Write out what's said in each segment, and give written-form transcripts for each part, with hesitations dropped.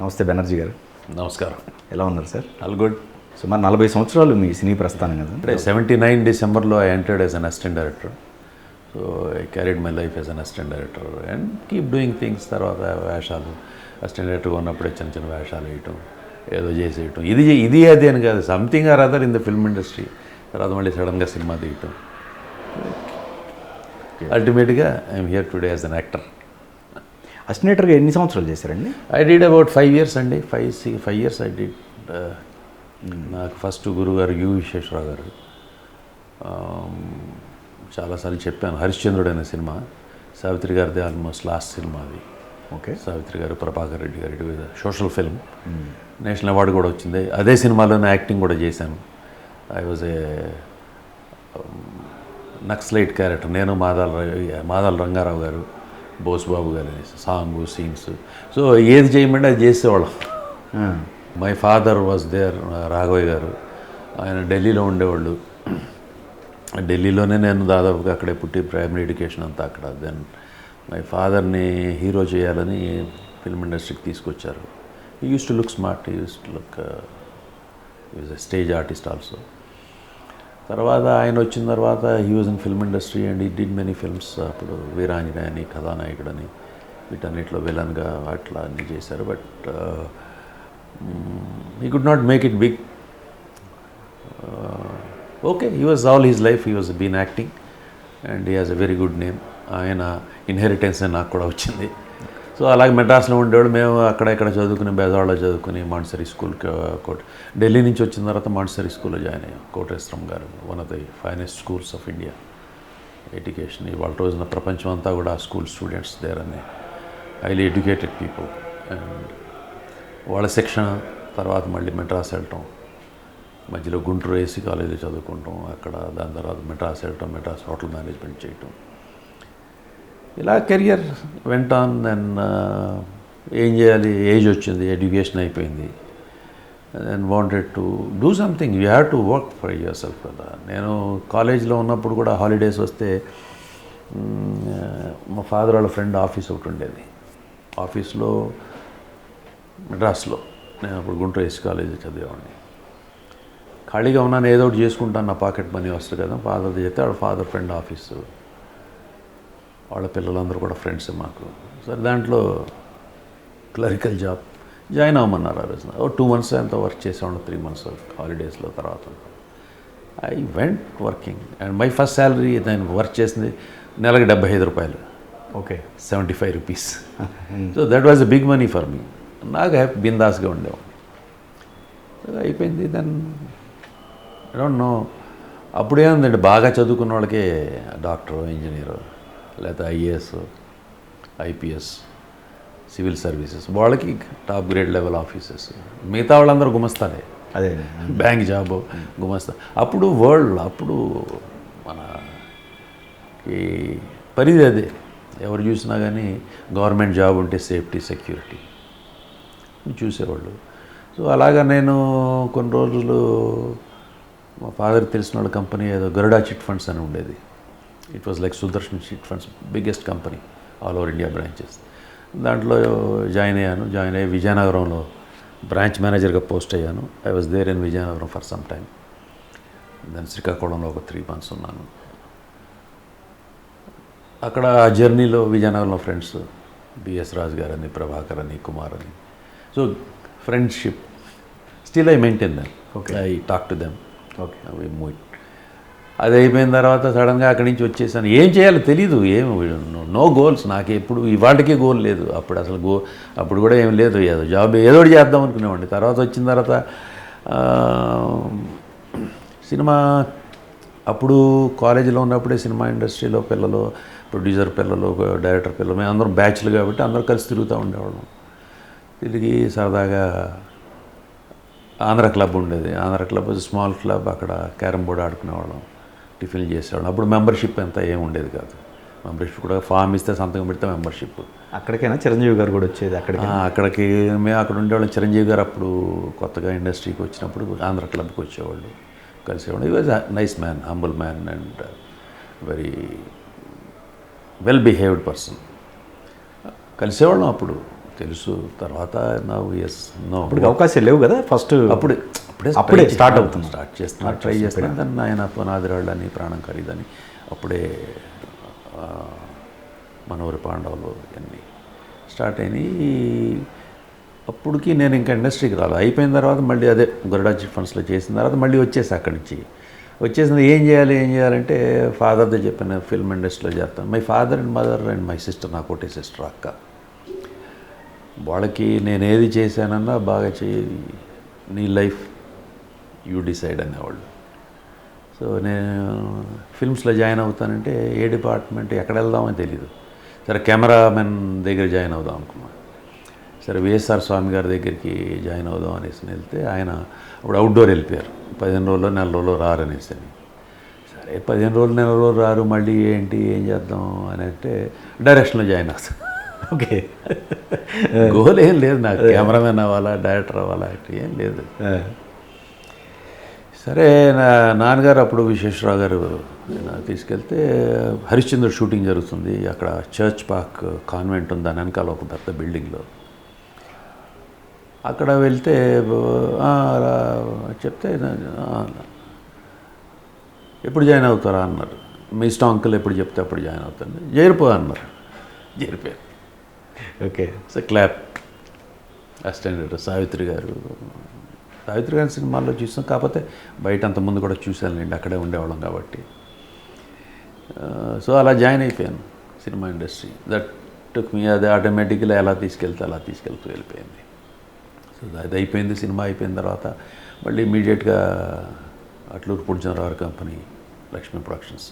నమస్తే బెనర్జీ గారు. నమస్కారం. ఎలా ఉన్నారు సార్? All good. సుమారు 40 సంవత్సరాలు మీ సినీ ప్రస్థానం కదా. అంటే 79 డిసెంబర్లో I entered as an assistant director. So I carried my life as an assistant director and keep doing things. తర్వాత వేషాలు, అసిస్టెంట్ డైరెక్టర్గా ఉన్నప్పుడే చిన్న చిన్న వేషాలు వేయటం, ఏదో చేసేయటం, ఇది అది అని కాదు, something or other in the film industry. తర్వాత మళ్ళీ సడన్గా సినిమా తీయటం. అల్టిమేట్గా I'm here today as an actor. అసిస్టెంట్గా ఎన్ని సంవత్సరాలు చేశారండి? ఐ డిడ్ అబౌట్ 5 years అండి. 5 years ఐ డిడ్. నాకు ఫస్ట్ గురువు గారు యు విశ్వేశ్వరరావు గారు. చాలాసార్లు చెప్పాను, హరిశ్చంద్రుడు అనే సినిమా సావిత్రి గారిది ఆల్మోస్ట్ లాస్ట్ సినిమా అది. ఓకే. సావిత్రి గారు, ప్రభాకర్ రెడ్డి గారు, ఇటు సోషల్ ఫిల్మ్, నేషనల్ అవార్డు కూడా వచ్చింది. అదే సినిమాలోనే యాక్టింగ్ కూడా చేశాను. I was a naxalite character. నేను మాదాల రంగారావు గారు, బోస్బాబు గారు సాంగ్ సీన్స్. సో ఏది చేయమంటే అది చేసేవాళ్ళం. My father was there, Raghavayya garu. ఆయన ఢిల్లీలో ఉండేవాళ్ళు. ఢిల్లీలోనే నేను దాదాపుగా అక్కడే పుట్టి ప్రైమరీ ఎడ్యుకేషన్ అంతా అక్కడ. దెన్ మై ఫాదర్ని హీరో చేయాలని ఫిల్మ్ ఇండస్ట్రీకి తీసుకొచ్చారు. He used to look smart, he used to look, he was a stage artist also. తర్వాత ఆయన వచ్చిన తర్వాత he was in film industry and he did many films. అప్పుడు వీరాంజనేయ అని, కథానాయకుడని, వీటన్నిటిలో విలన్గా అట్లా అన్నీ చేశారు. But he could not make it big. Okay, he was all his life he was been acting and he has a very good name. ఆయన inheritance నాకు కూడా వచ్చింది. సో అలాగే మెడ్రాస్లో ఉండేవాడు. మేము అక్కడ ఇక్కడ చదువుకుని, బెజవాడలో చదువుకుని, మాంటిసరీ స్కూల్కి ఢిల్లీ నుంచి వచ్చిన తర్వాత మాంటిసరీ స్కూల్లో జాయిన్ అయ్యాం. కోటేశ్వరం గారు, one of the finest schools of India education. ఇవాళ రోజున ప్రపంచం అంతా కూడా ఆ స్కూల్ స్టూడెంట్స్ దేర్ అని హైలీ ఎడ్యుకేటెడ్ పీపుల్. అండ్ వాళ్ళ శిక్షణ తర్వాత మళ్ళీ మెడ్రాస్ వెళ్ళటం, మధ్యలో గుంటూరు ఏసీ కాలేజీలో చదువుకుంటాం అక్కడ. దాని తర్వాత మెడ్రాస్ వెళ్ళటం, మెడ్రాస్ హోటల్ మేనేజ్మెంట్ చేయటం, ఇలా కెరియర్ వెంట ఆన్. దెన్ ఏం చేయాలి, ఏజ్ వచ్చింది, ఎడ్యుకేషన్ అయిపోయింది. Then wanted to do something, you have to work for yourself కదా. నేను కాలేజ్లో ఉన్నప్పుడు కూడా హాలిడేస్ వస్తే మా ఫాదర్ వాళ్ళ ఫ్రెండ్ ఆఫీస్ ఒకటి ఉండేది. ఆఫీస్లో మెడ్రాస్లో, నేను అప్పుడు గుంటూరు ఎస్సీ కాలేజీ చదివేవాడిని. ఖాళీగా ఉన్నాను, ఏదో ఒకటి చేసుకుంటాను, నా పాకెట్ మనీ వస్తుంది కదా. ఫాదర్ చెప్తే వాళ్ళ ఫాదర్ ఫ్రెండ్ ఆఫీసు, వాళ్ళ పిల్లలందరూ కూడా ఫ్రెండ్స్ మాకు. సరే దాంట్లో క్లరికల్ జాబ్ జాయిన్ అవ్వమన్నారు ఆ రోజున. 2 months ఎంతో వర్క్ చేసేవాళ్ళు, 3 months హాలిడేస్లో. తర్వాత I went working and my first salary నేను వర్క్ చేసింది నెలకి 75 రూపాయలు. Okay. 75 rupees. So that was a big money for me. నాకు బిందాస్గా ఉండేవాడు. అయిపోయింది. దెన్ ఐ డోంట్ నో, అప్పుడేముందండి, బాగా చదువుకున్న వాళ్ళకి డాక్టర్, ఇంజనీరు, లేకపోతే ఐఏఎస్, ఐపీఎస్, సివిల్ సర్వీసెస్, వాళ్ళకి టాప్ గ్రేడ్ లెవెల్ ఆఫీసెస్. మిగతా వాళ్ళందరూ గుమస్తాలే. అదే బ్యాంక్ జాబు, గుమస్తా. అప్పుడు వరల్డ్, అప్పుడు మన ఈ పరిధి అదే. ఎవరు చూసినా కానీ గవర్నమెంట్ జాబ్ ఉంటే సేఫ్టీ, సెక్యూరిటీ చూసేవాళ్ళు. సో అలాగా నేను కొన్ని రోజులు మా ఫాదర్ తెలిసిన వాళ్ళ కంపెనీ ఏదో గరుడా చిట్ ఫండ్స్ అని ఉండేది. It was like Sudarshan chit funds, biggest company, all over India branches. దాంట్లో జాయిన్ అయ్యి విజయనగరంలో బ్రాంచ్ మేనేజర్గా పోస్ట్ అయ్యాను. I was there in Vizianagaram for some time. దాని శ్రీకాకుళంలో ఒక 3 months ఉన్నాను. అక్కడ ఆ జర్నీలో విజయనగరంలో ఫ్రెండ్స్, బిఎస్ రాజు గారు అని, ప్రభాకర్ అని, కుమార్ అని. So friendship still I maintain them. Okay. I talk to them. Okay. అవి మూవ్. అది అయిపోయిన తర్వాత సడన్గా అక్కడి నుంచి వచ్చేసాను. ఏం చేయాలో తెలీదు, నో గోల్స్. నాకు ఎప్పుడు ఇవాళకే గోల్ లేదు. అప్పుడు అసలు అప్పుడు కూడా ఏం లేదు. ఏదో జాబ్ ఏదో ఒకటి చేద్దాం అనుకునేవాడిని. తర్వాత వచ్చిన తర్వాత సినిమా, అప్పుడు కాలేజీలో ఉన్నప్పుడే సినిమా ఇండస్ట్రీలో పిల్లలు, ప్రొడ్యూసర్ పిల్లలు, డైరెక్టర్ పిల్లలు, మేము అందరం బ్యాచ్లు కాబట్టి అందరూ కలిసి తిరుగుతూ ఉండేవాళ్ళం. తిరిగి సరదాగా ఆంధ్ర క్లబ్ ఉండేది. ఆంధ్ర క్లబ్ స్మాల్ క్లబ్, అక్కడ క్యారమ్ బోర్డ్ ఆడుకునేవాళ్ళం, టిఫిన్లు చేసేవాళ్ళం. అప్పుడు మెంబర్షిప్ అంతా ఏం ఉండేది కాదు. మెంబర్షిప్ కూడా ఫామ్ ఇస్తే సంతకం పెడితే మెంబర్షిప్. అక్కడికైనా చిరంజీవి గారు కూడా వచ్చేది అక్కడికి. మేము అక్కడ ఉండేవాళ్ళం. చిరంజీవి గారు అప్పుడు కొత్తగా ఇండస్ట్రీకి వచ్చినప్పుడు ఆంధ్ర క్లబ్కి వచ్చేవాళ్ళు, కలిసేవాళ్ళు. He was nice man, humble man and very well behaved person. కలిసేవాళ్ళం అప్పుడు తెలుసు. తర్వాత నో అప్పటికి అవకాశాలు లేవు కదా ఫస్ట్ అప్పుడే స్టార్ట్ అవుతుంది. స్టార్ట్ చేస్తున్నాను, ట్రై చేస్తున్నాను. దాన్ని ఆయన పునాదిరాళ్ళని, ప్రాణం ఖరీదని అప్పుడే మనోహరి పాండవులు ఇవన్నీ స్టార్ట్ అయినాయి. అప్పటికి నేను ఇంకా ఇండస్ట్రీకి రాలేదు. అయిపోయిన తర్వాత మళ్ళీ అదే గరుడా చిట్ ఫండ్స్లో చేసిన తర్వాత మళ్ళీ వచ్చేసి అక్కడి నుంచి వచ్చేసింది. ఏం చేయాలంటే ఫాదర్తో చెప్పిన ఫిల్మ్ ఇండస్ట్రీలో చేస్తాను. My father and mother and my sister, నాకు ఒకటే సిస్టర్ అక్క. వాళ్ళకి నేను ఏది చేశానన్నా బాగా నీ లైఫ్ యూ డిసైడ్ అనేవాళ్ళు. సో నేను ఫిల్మ్స్లో జాయిన్ అవుతానంటే ఏ డిపార్ట్మెంట్ ఎక్కడ వెళ్దామో తెలీదు. సరే కెమెరామెన్ దగ్గర జాయిన్ అవుదాం అనుకున్నాను. సరే విఎస్ఆర్ స్వామి గారి దగ్గరికి జాయిన్ అవుదాం అనేసి వెళ్తే ఆయన అప్పుడు అవుట్డోర్ వెళ్ళిపోయారు. 15 రోజులు నెల రోజులు రారనేసి. సరే 15 రోజులు నెల రోజులు రారు, మళ్ళీ ఏం చేద్దాం అని అంటే డైరెక్షన్లో జాయిన్ అవుతాను. ఓకే, గోల్ ఏం లేదు నాకు, కెమెరామెన్ అవ్వాలా డైరెక్టర్ అవ్వాలా అంటే ఏం లేదు. సరే నాన్నగారు అప్పుడు విశ్వేశ్వరరావు గారు తీసుకెళ్తే హరిశ్చంద్ర షూటింగ్ జరుగుతుంది అక్కడ, చర్చ్ పార్క్ కాన్వెంట్ ఉంది దాని వెనకాల ఒక పెద్ద బిల్డింగ్లో. అక్కడ వెళ్తే చెప్తే ఎప్పుడు జాయిన్ అవుతారా అన్నారు. మీ ఇష్టం అంకుల్ ఎప్పుడు చెప్తే అప్పుడు జాయిన్ అవుతాను. చేరిపో అన్నారు. చేరిపోయారు. Okay, so clap. Assistant Savitri garu సినిమాల్లో చూసాం, కాకపోతే బయట అంత ముందు కూడా చూశానులేండి, అక్కడే ఉండేవాళ్ళం కాబట్టి. సో అలా జాయిన్ అయిపోయాను సినిమా ఇండస్ట్రీ. దట్ టుక్ మీ, అది ఆటోమేటిక్గా ఎలా తీసుకెళ్తూ వెళ్ళిపోయింది. సో అది అయిపోయింది. సినిమా అయిపోయిన తర్వాత మళ్ళీ ఇమీడియట్గా అట్లూరు పుణ్యరావు కంపెనీ, లక్ష్మీ ప్రొడక్షన్స్,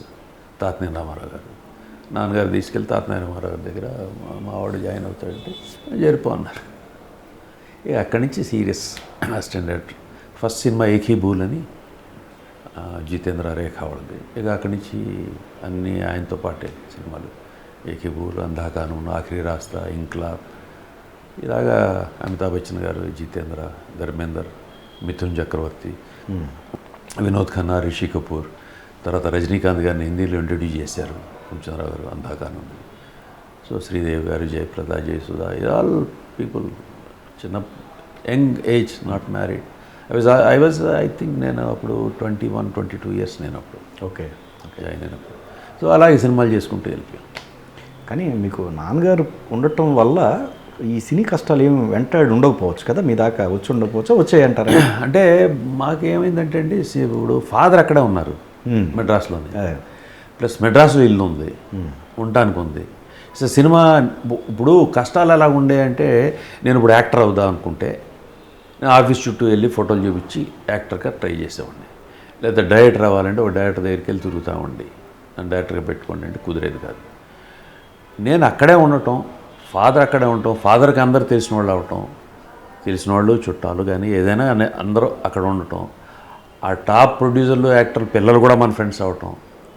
తాతనేని రామారావు గారు, నాన్నగారు తీసుకెళ్ళి తాతనేని రామారావు గారి దగ్గర మావాడు జాయిన్ అవుతాడంటే చేరిపో అన్నారు. ఇక అక్కడి నుంచి సీరియస్ అసిస్టెంట్ డైరెక్టర్. ఫస్ట్ సినిమా ఏకీ భూల్ అని జితేంద్ర రేఖ వాళ్ళది. ఇక అక్కడి నుంచి అన్నీ ఆయనతో పాటే సినిమాలు. ఏకీ భూల్, అంధా కానూన్, ఆఖరి రాస్తా, ఇంక్లాబ్, ఇలాగా అమితాబ్ బచ్చన్ గారు, జితేంద్ర, ధర్మేందర్, మిథున్ చక్రవర్తి, వినోద్ ఖన్నా, రిషి కపూర్, తర్వాత రజనీకాంత్ గారిని హిందీలో ఇంట్రడ్యూస్ చేశారు పుంచరావు గారు అంధా కానూన్. సో శ్రీదేవి గారు, జయప్రద, జయసుధ, ఆల్ పీపుల్ చిన్న young age, not married. I think నేను అప్పుడు 21-22 ఇయర్స్ నేను అప్పుడు ఓకే జాయిన్ అయినప్పుడు. సో అలాగే సినిమాలు చేసుకుంటూ వెళ్ళిపోయాం. కానీ మీకు నాన్నగారు ఉండటం వల్ల ఈ సినీ కష్టాలు ఏమి వెంటాడి ఉండకపోవచ్చు కదా, మీ దాకా వచ్చి ఉండకపోవచ్చు, వచ్చాయంటారా? అంటే మాకేమైందంటే అండి, ఇప్పుడు ఫాదర్ అక్కడే ఉన్నారు మెడ్రాస్లోనే, ప్లస్ మెడ్రాస్లో ఇల్లు ఉంది, ఉండటానికి ఉంది. సో సినిమా ఇప్పుడు కష్టాలు ఎలా ఉండే అంటే, నేను ఇప్పుడు యాక్టర్ అవుదాం అనుకుంటే నేను ఆఫీస్ చుట్టూ వెళ్ళి ఫోటోలు చూపించి యాక్టర్గా ట్రై చేసేవాడిని. లేదా డైరెక్టర్ అవ్వాలంటే ఒక డైరెక్టర్ దగ్గరికి వెళ్ళి తిరుగుతామండి, నన్ను డైరెక్టర్గా పెట్టుకోండి అంటే కుదిరేది కాదు. నేను అక్కడే ఉండటం, ఫాదర్ అక్కడే ఉండటం, ఫాదర్కి అందరూ తెలిసిన వాళ్ళు అవటం, తెలిసిన వాళ్ళు చుట్టాలు కానీ ఏదైనా అందరూ అక్కడ ఉండటం, ఆ టాప్ ప్రొడ్యూసర్లు, యాక్టర్లు పిల్లలు కూడా మన ఫ్రెండ్స్ అవటం,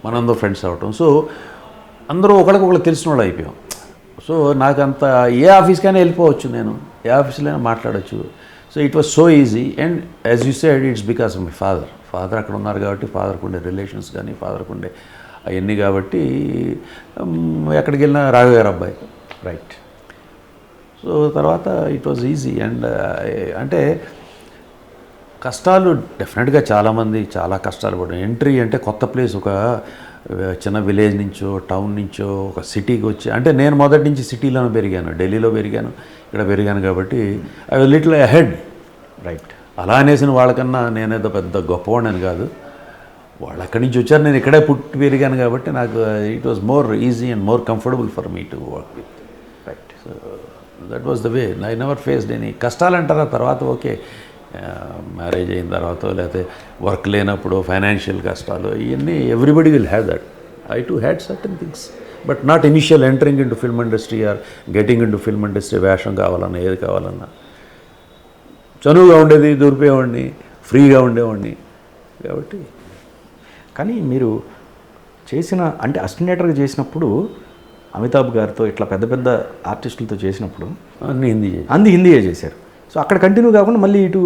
మనందరూ ఫ్రెండ్స్ అవటం. సో అందరూ ఒకరికొకరు తెలిసిన వాళ్ళు అయిపోయాం. సో నాకంత ఏ ఆఫీస్కైనా వెళ్ళిపోవచ్చు, నేను ఏ ఆఫీస్లో అయినా మాట్లాడచ్చు. So it was so easy. And as you said, it's because of my father అక్కడ ఉన్నారు కాబట్టి, ఫాదర్కు ఉండే రిలేషన్స్ కానీ, ఫాదర్కు ఉండే అవన్నీ కాబట్టి ఎక్కడికి వెళ్ళినా రాఘవ గారు అబ్బాయి, రైట్. సో తర్వాత ఇట్ వాజ్ ఈజీ. అండ్ అంటే కష్టాలు డెఫినెట్గా చాలామంది చాలా కష్టాలు పడ్డారు. ఎంట్రీ అంటే కొత్త ప్లేస్, ఒక చిన్న విలేజ్ నుంచో టౌన్ నుంచో ఒక సిటీకి వచ్చి, అంటే నేను మొదటి నుంచి సిటీలోనే పెరిగాను, ఢిల్లీలో పెరిగాను, ఇక్కడ పెరిగాను కాబట్టి I was little ahead, right. అలా అనేసిన వాళ్ళకన్నా నేనేదో పెద్ద గొప్పవాడిని కాదు, వాళ్ళు అక్కడి నుంచి వచ్చారు, నేను ఇక్కడే పుట్టి పెరిగాను కాబట్టి నాకు it was more easy and more comfortable for me to work with, right. So that was the way. I never faced any కష్టాలు అంటారా. తర్వాత ఓకే, మ్యారేజ్ అయిన తర్వాత లేకపోతే వర్క్ లేనప్పుడు ఫైనాన్షియల్ కష్టాలు, ఇవన్నీ everybody will have that. I too had certain things, but not initial entering into film industry or getting into film industry. వేషం కావాలన్నా, ఏది కావాలన్నా చనువుగా ఉండేది, దూరిపోయేవాడిని, ఫ్రీగా ఉండేవాడిని కాబట్టి. కానీ మీరు చేసిన, అంటే అసిస్టెంట్ డైరెక్టర్గా చేసినప్పుడు అమితాబ్ గారితో ఇట్లా పెద్ద పెద్ద ఆర్టిస్టులతో చేసినప్పుడు అన్ని హిందీయే చేశారు. సో అక్కడ కంటిన్యూ కాకుండా మళ్ళీ ఇటు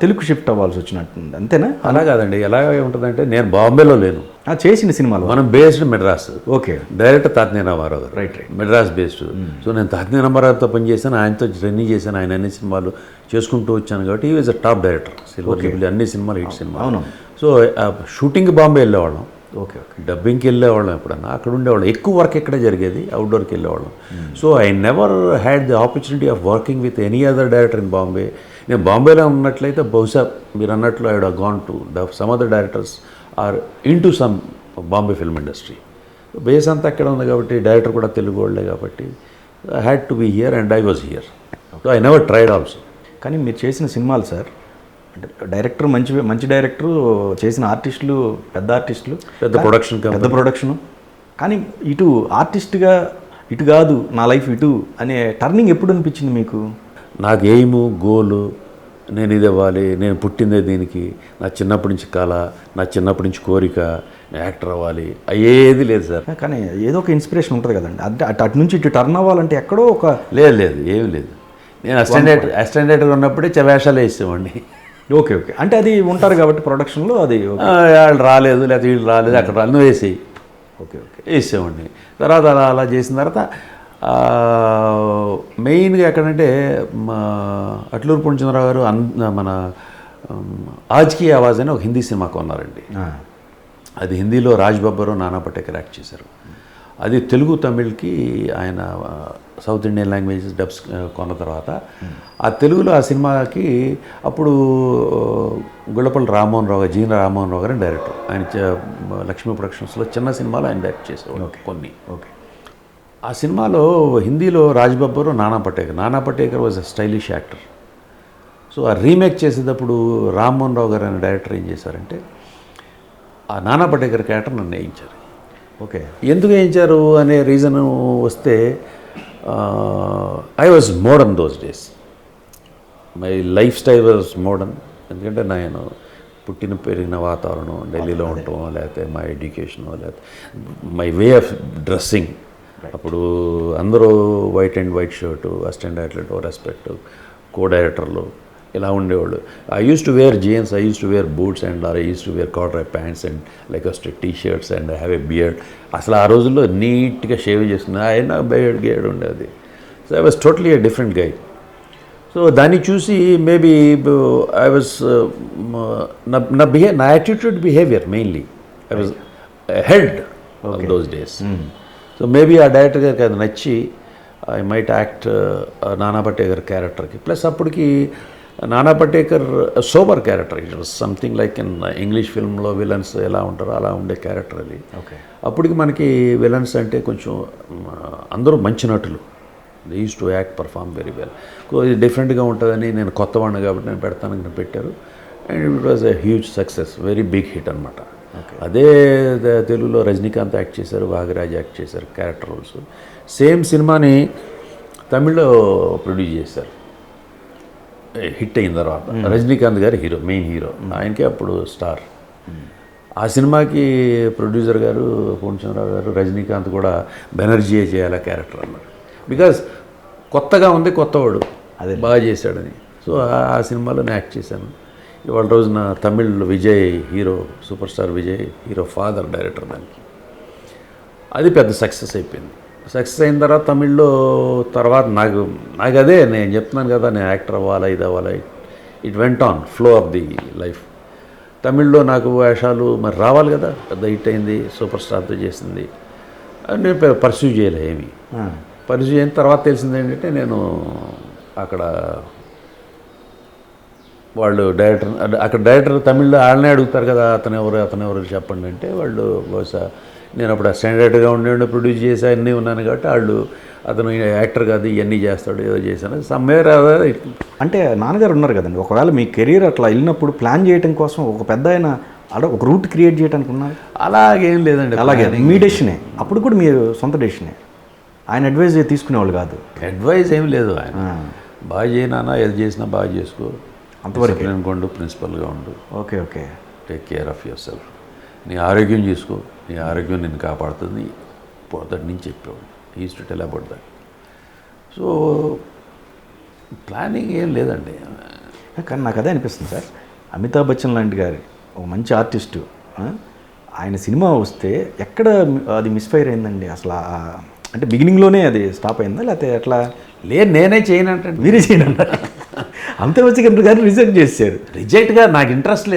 తెలుగు షిఫ్ట్ అవ్వాల్సి వచ్చినట్టుంది, అంతేనా? అలా కాదండి. ఎలాగ ఉంటుందంటే, నేను బాంబేలో లేను, చేసిన సినిమాలు. మనం based Madras. Okay. Director Tatineni Rama Rao garu. Right. Madras based. So నేను తాత్నే రామారావుతో పనిచేశాను, ఆయనతో ట్రైనింగ్ చేశాను, ఆయన అన్ని సినిమాలు చేసుకుంటూ వచ్చాను కాబట్టి ఈ was a top director. Silver Jubilee అన్ని సినిమాలు హిట్ సినిమా. అవును. సో షూటింగ్ బాంబే వెళ్ళేవాళ్ళం, ఓకే ఓకే. డబ్బింగ్కి వెళ్ళేవాళ్ళం, ఎప్పుడన్నా అక్కడ ఉండేవాళ్ళం. ఎక్కువ వర్క్ ఎక్కడే జరిగేది, అవుట్డోర్కి వెళ్ళేవాళ్ళం. So I never had the opportunity of working with any other director in Bombay. నేను బాంబేలో ఉన్నట్లయితే బహుశా మీరు అన్నట్లు I would have gone to some other directors or into some Bombay film industry. Base అంతా అక్కడ ఉంది కాబట్టి, డైరెక్టర్ కూడా తెలుగు వాళ్ళే కాబట్టి I had to be here and I was here. So I never tried also. కానీ మీరు చేసిన సినిమాలు సార్, అంటే డైరెక్టర్ మంచి డైరెక్టర్, చేసిన ఆర్టిస్టులు పెద్ద ఆర్టిస్టులు, పెద్ద ప్రొడక్షను. కానీ ఇటు ఆర్టిస్ట్గా ఇటు కాదు నా లైఫ్ ఇటు అనే టర్నింగ్ ఎప్పుడు అనిపించింది మీకు? నాకు ఎయిము గోలు, నేను ఇది అవ్వాలి, నేను పుట్టిందే దీనికి, నా చిన్నప్పటి నుంచి కళ, నా చిన్నప్పటి నుంచి కోరిక, నేను యాక్టర్ అవ్వాలి, అయ్యేది లేదు సార్. కానీ ఏదో ఒక ఇన్స్పిరేషన్ ఉంటుంది కదండి, అంటే అటు నుంచి ఇటు టర్న్ అవ్వాలంటే ఎక్కడో ఒక లేదు ఏమి లేదు. నేను అసిస్టెంట్ డైరెక్టర్ ఉన్నప్పుడే వేషాలు వేసేవాడిని. Okay okay. అంటే అది ఉంటారు కాబట్టి ప్రొడక్షన్లో అది వాళ్ళు రాలేదు, లేకపోతే వీళ్ళు రాలేదు, అక్కడ రాను వేసేయి. Okay okay వేసేవాడిని. తర్వాత అలా చేసిన తర్వాత మెయిన్గా ఎక్కడంటే అట్లూరు పూర్ణచంద్రరావు గారు మన ఆజ్కి ఆవాజ్ అని ఒక హిందీ సినిమా కొన్నారండి. అది హిందీలో రాజ్ బబ్బరు, నానా పటేకర్ యాక్ట్ చేశారు. అది తెలుగు తమిళ్కి ఆయన సౌత్ ఇండియన్ లాంగ్వేజెస్ డబ్స్ కొన్న తర్వాత ఆ తెలుగులో ఆ సినిమాకి అప్పుడు గుళ్ళపల్లి రామ్మోహన్ రావు గారు, జీన రామ్మోహన్ రావు గారు డైరెక్టర్. ఆయన లక్ష్మీ ప్రొడక్షన్స్లో చిన్న సినిమాలో ఆయన డైరెక్ట్ చేసేవారు కొన్ని. ఓకే. ఆ సినిమాలో హిందీలో రాజ్ బబ్బరు, నానా Patekar was a stylish actor. So ఆ రీమేక్ చేసేటప్పుడు రామ్మోహన్ రావు గారు అనే డైరెక్టర్ ఏం చేశారంటే ఆ నానా పటేకర్ క్యారెక్టర్ నన్ను వేయించారు. ఓకే. ఎందుకు వేయించారు అనే రీజన్ వస్తే I was modern those days, my life style was modern. ఎందుకంటే నేను పుట్టిన పెరిగిన వాతావరణం ఢిల్లీలో ఉండటం, లేకపోతే మా ఎడ్యుకేషన్, లేకపోతే మై వే ఆఫ్ డ్రెస్సింగ్. అప్పుడు అందరూ white and white shirt, assistant director respect, co డైరెక్టర్లు ఇలా ఉండేవాళ్ళు. I used to wear jeans, I used to wear boots and I used to wear corduroy pants and like T shirts and have a beard. అసలు ఆ రోజుల్లో నీట్గా shave చేసుకున్నా, ఆయన beard గేడ్ ఉండేది. So I was totally a different guy. So దాన్ని చూసి maybe I was నా attitude behaviour mainly I was head of those days. So maybe ఆ డైరెక్టర్ గారికి అది నచ్చి ఐ మైట్ యాక్ట్ నానా పటేకర్ క్యారెక్టర్కి. ప్లస్ అప్పటికి Nana Patekar sober character, it was something like in English ఫిల్మ్లో విలన్స్ ఎలా ఉంటారో అలా ఉండే క్యారెక్టర్ అది. ఓకే. అప్పటికి మనకి విలన్స్ అంటే కొంచెం అందరూ మంచి నటులు, they used to act perform very well. ఇది డిఫరెంట్గా ఉంటుందని నేను కొత్తవాడిని కాబట్టి నేను పెడతానని పెట్టారు. And it was a huge success, very big hit అనమాట. అదే తెలుగులో రజనీకాంత్ యాక్ట్ చేశారు, వాగరాజ్ యాక్ట్ చేశారు క్యారెక్టర్ రోల్స్. సేమ్ సినిమాని తమిళ్లో ప్రొడ్యూస్ చేశారు హిట్ అయిన తర్వాత. రజనీకాంత్ గారు హీరో, మెయిన్ హీరో, ఆయనకే అప్పుడు స్టార్. ఆ సినిమాకి ప్రొడ్యూసర్ గారు పూర్ణచంద్రరావు గారు రజనీకాంత్ కూడా బెనర్జీయే చేయాలి క్యారెక్టర్ అన్నారు. బికాజ్ కొత్తగా ఉంది, కొత్తవాడు అదే బాగా చేశాడని. సో ఆ సినిమాలో నేను యాక్ట్ చేశాను. ఇవాళ రోజున Tamil Vijay hero, super star Vijay hero, father director దానికి. అది పెద్ద సక్సెస్ అయిపోయింది. సక్సెస్ అయిన తర్వాత తమిళ్లో తర్వాత నాకు అదే నేను చెప్తున్నాను కదా, నేను యాక్టర్ అవ్వాలా ఇది అవ్వాలా, it went on flow of the life. తమిళ్లో నాకు వేషాలు మరి రావాలి కదా, పెద్ద హిట్ అయింది, సూపర్ స్టార్తో చేసింది. నేను పర్స్యూ చేయలే ఏమి. పర్స్యూ అయిన తర్వాత తెలిసింది ఏంటంటే నేను అక్కడ వాళ్ళు డైరెక్టర్, అక్కడ డైరెక్టర్ తమిళ్లో వాళ్ళనే అడుగుతారు కదా, అతను ఎవరు చెప్పండి అంటే వాళ్ళు బహుశా నేను అప్పుడు స్టాండర్డ్గా ఉండి ప్రొడ్యూస్ చేసి అన్నీ ఉన్నాను కాబట్టి వాళ్ళు అతను యాక్టర్ కాదు ఇవన్నీ చేస్తాడు ఏదో చేశాను సమ్వేర్. అంటే నాన్నగారు ఉన్నారు కదండి, ఒకవేళ మీ కెరీర్ అట్లా వెళ్ళినప్పుడు ప్లాన్ చేయడం కోసం ఒక పెద్ద ఆయన ఒక రూట్ క్రియేట్ చేయడానికి ఉన్నారు? అలాగేం లేదండి. అలాగే మీ డెసిషనే, అప్పుడు కూడా మీరు సొంత డెసిషనే, ఆయన అడ్వైజ్ తీసుకునేవాళ్ళు కాదు? అడ్వైజ్ ఏం లేదు. ఆయన బాగా చేయనా, ఏది చేసినా బాగా చేసుకో, అంతవరకు అనుకోండు, ప్రిన్సిపల్గా ఉండు, okay okay, take care of your self, నీ ఆరోగ్యం చూసుకో, నీ ఆరోగ్యం నిన్ను కాపాడుతుంది, పొద్దుటి నుంచి చెప్పేవాడు. Is to tell about that. So planning ఏం లేదండి. కానీ నాకు అదే అనిపిస్తుంది సార్, అమితాబ్ బచ్చన్ లాంటి గారి ఒక మంచి ఆర్టిస్టు ఆయన సినిమా వస్తే ఎక్కడ అది మిస్ఫైర్ అయిందండి అసలు అంటే బిగినింగ్లోనే అది స్టాప్ అయిందా లేకపోతే ఎట్లా? లేదు, నేనే చేయను అంటే మీరే చేయండి అంత వచ్చి గారు రిజెక్ట్ చేశారు. రిజెక్ట్గా నాకు ఇంట్రెస్ట్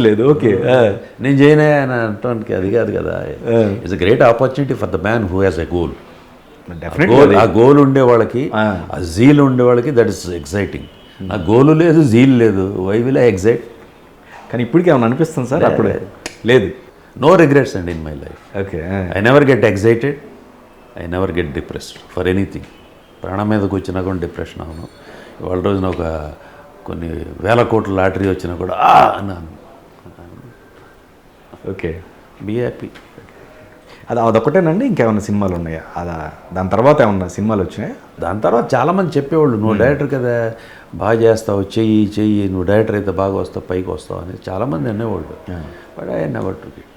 లేదు. ఓకే, నేను చేయనే అని అంటానికి అది కాదు కదా. It's a great opportunity for the man who has a goal. ఆ గోల్ ఉండే వాళ్ళకి, ఆ జీల్ ఉండే వాళ్ళకి దట్ ఇస్ ఎక్సైటింగ్. ఆ గోలు లేదు, జీల్ లేదు, వై విల్ ఐ ఎగ్జైట్? కానీ ఇప్పటికీ ఏమైనా అనిపిస్తుంది సార్? అప్పుడే లేదు. నో రిగ్రెట్స్ అండి in my life. Okay, I never get excited, I never get depressed for anything. ప్రాణం మీదకి వచ్చినా కూడా డిప్రెషన్ అవును. ఇవాళ రోజున ఒక కొన్ని వేల కోట్ల లాటరీ వచ్చినా కూడా అన్నాను. Okay, be happy. అదొకటేనండి, ఇంకేమైనా సినిమాలు ఉన్నాయా? దాని తర్వాత ఏమన్నా సినిమాలు వచ్చినాయి? దాని తర్వాత చాలామంది చెప్పేవాళ్ళు, నువ్వు డైరెక్టర్ కదా, బాగా చేస్తావు, చెయ్యి, నువ్వు డైరెక్టర్ అయితే బాగా వస్తావు, పైకి వస్తావు అని చాలామంది అనేవాళ్ళు. But I never took it.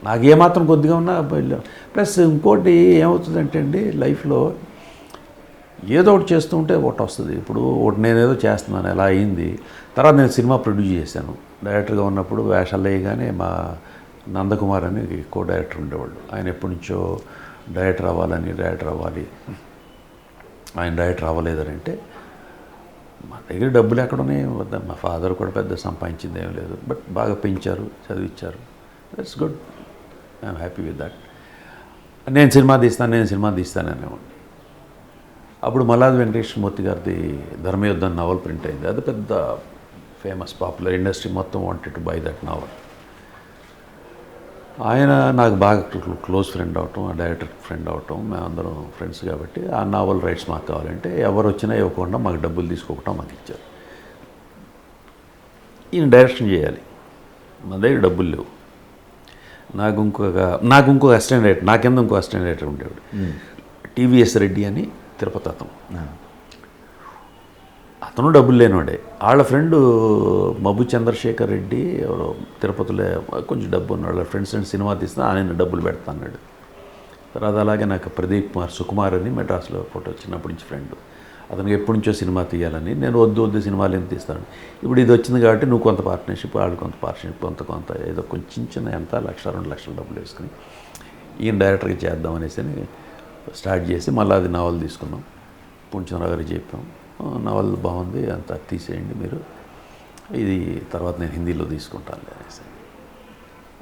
నాకు ఏమాత్రం కొద్దిగా ఉన్నా ప్లస్ ఇంకోటి ఏమవుతుందంటే అండి, లైఫ్లో ఏదో ఒకటి చేస్తూ ఉంటే ఒకటి వస్తుంది. ఇప్పుడు ఒకటి నేనేదో చేస్తున్నాను, ఎలా అయింది. తర్వాత నేను సినిమా ప్రొడ్యూస్ చేశాను. డైరెక్టర్గా ఉన్నప్పుడు వేషాలు వేయగానే మా నందకుమార్ అని కో డైరెక్టర్ ఉండేవాళ్ళు. ఆయన ఎప్పటి నుంచో డైరెక్టర్ అవ్వాలి, ఆయన డైరెక్టర్ అవ్వలేదని అంటే, మా దగ్గర డబ్బులు ఎక్కడున్నాయి, మా ఫాదర్ కూడా పెద్ద సంపాదించింది ఏం లేదు, బట్ బాగా పెంచారు, చదివించారు. That's good, I'm happy with that. నేను సినిమా తీస్తాను అనేవాడిని. అప్పుడు మల్లాది వెంకటేశ్వరమూర్తి గారిది ధర్మయుద్ధం నవల్ ప్రింట్ అయింది. అది పెద్ద ఫేమస్, పాపులర్, ఇండస్ట్రీ మొత్తం wanted to buy that novel. ఆయన నాకు బాగా క్లోజ్ ఫ్రెండ్ అవటం, ఆ డైరెక్టర్ ఫ్రెండ్ అవటం, మేమందరం ఫ్రెండ్స్ కాబట్టి ఆ నావల్ రైట్స్ మాకు కావాలంటే ఎవరు వచ్చినా ఇవ్వకుండా మాకు డబ్బులు తీసుకోకుండా మాకు ఇచ్చారు. ఈయన డైరెక్షన్ చేయాలి, మా దగ్గర డబ్బులు లేవు. నాకు ఇంకొక అసిస్టెంట్ డైరెక్టర్, నాకెందుకు ఇంకో అసిస్టెంట్ డైరెక్టర్ ఉండేవాడు, టీవీఎస్ రెడ్డి అని తిరుపతి. అతను డబ్బులు లేనివాడే. వాళ్ళ ఫ్రెండు మబ్బు చంద్రశేఖర్ రెడ్డి ఎవరో తిరుపతిలో కొంచెం డబ్బు ఉన్నాడు. వాళ్ళ ఫ్రెండ్స్ అండ్ సినిమా తీస్తున్నా ఆయన డబ్బులు పెడతాన్నాడు. తర్వాత అలాగే నాకు ప్రదీప్ కుమార్, సుకుమార్ అని మెడ్రాస్లో ఫోటో చిన్నప్పటి నుంచి ఫ్రెండ్. అతనికి ఎప్పటి నుంచో సినిమా తీయాలని, నేను వద్దు సినిమాలు ఏం తీస్తాను. ఇప్పుడు ఇది వచ్చింది కాబట్టి నువ్వు కొంత పార్ట్నర్షిప్, వాళ్ళు కొంత పార్ట్నర్షిప్, కొంత ఏదో కొంచెం చిన్న ఎంత 1-2 లక్షల డబ్బులు వేసుకుని ఈయన డైరెక్టర్గా చేద్దాం అనేసి స్టార్ట్ చేసి మళ్ళీ అది నవల్ తీసుకున్నాం. పూర్ణచంద్రరావు గారికి చెప్పాం, నవల్ బాగుంది, అంత తీసేయండి మీరు, ఇది తర్వాత నేను హిందీలో తీసుకుంటాను అనేసి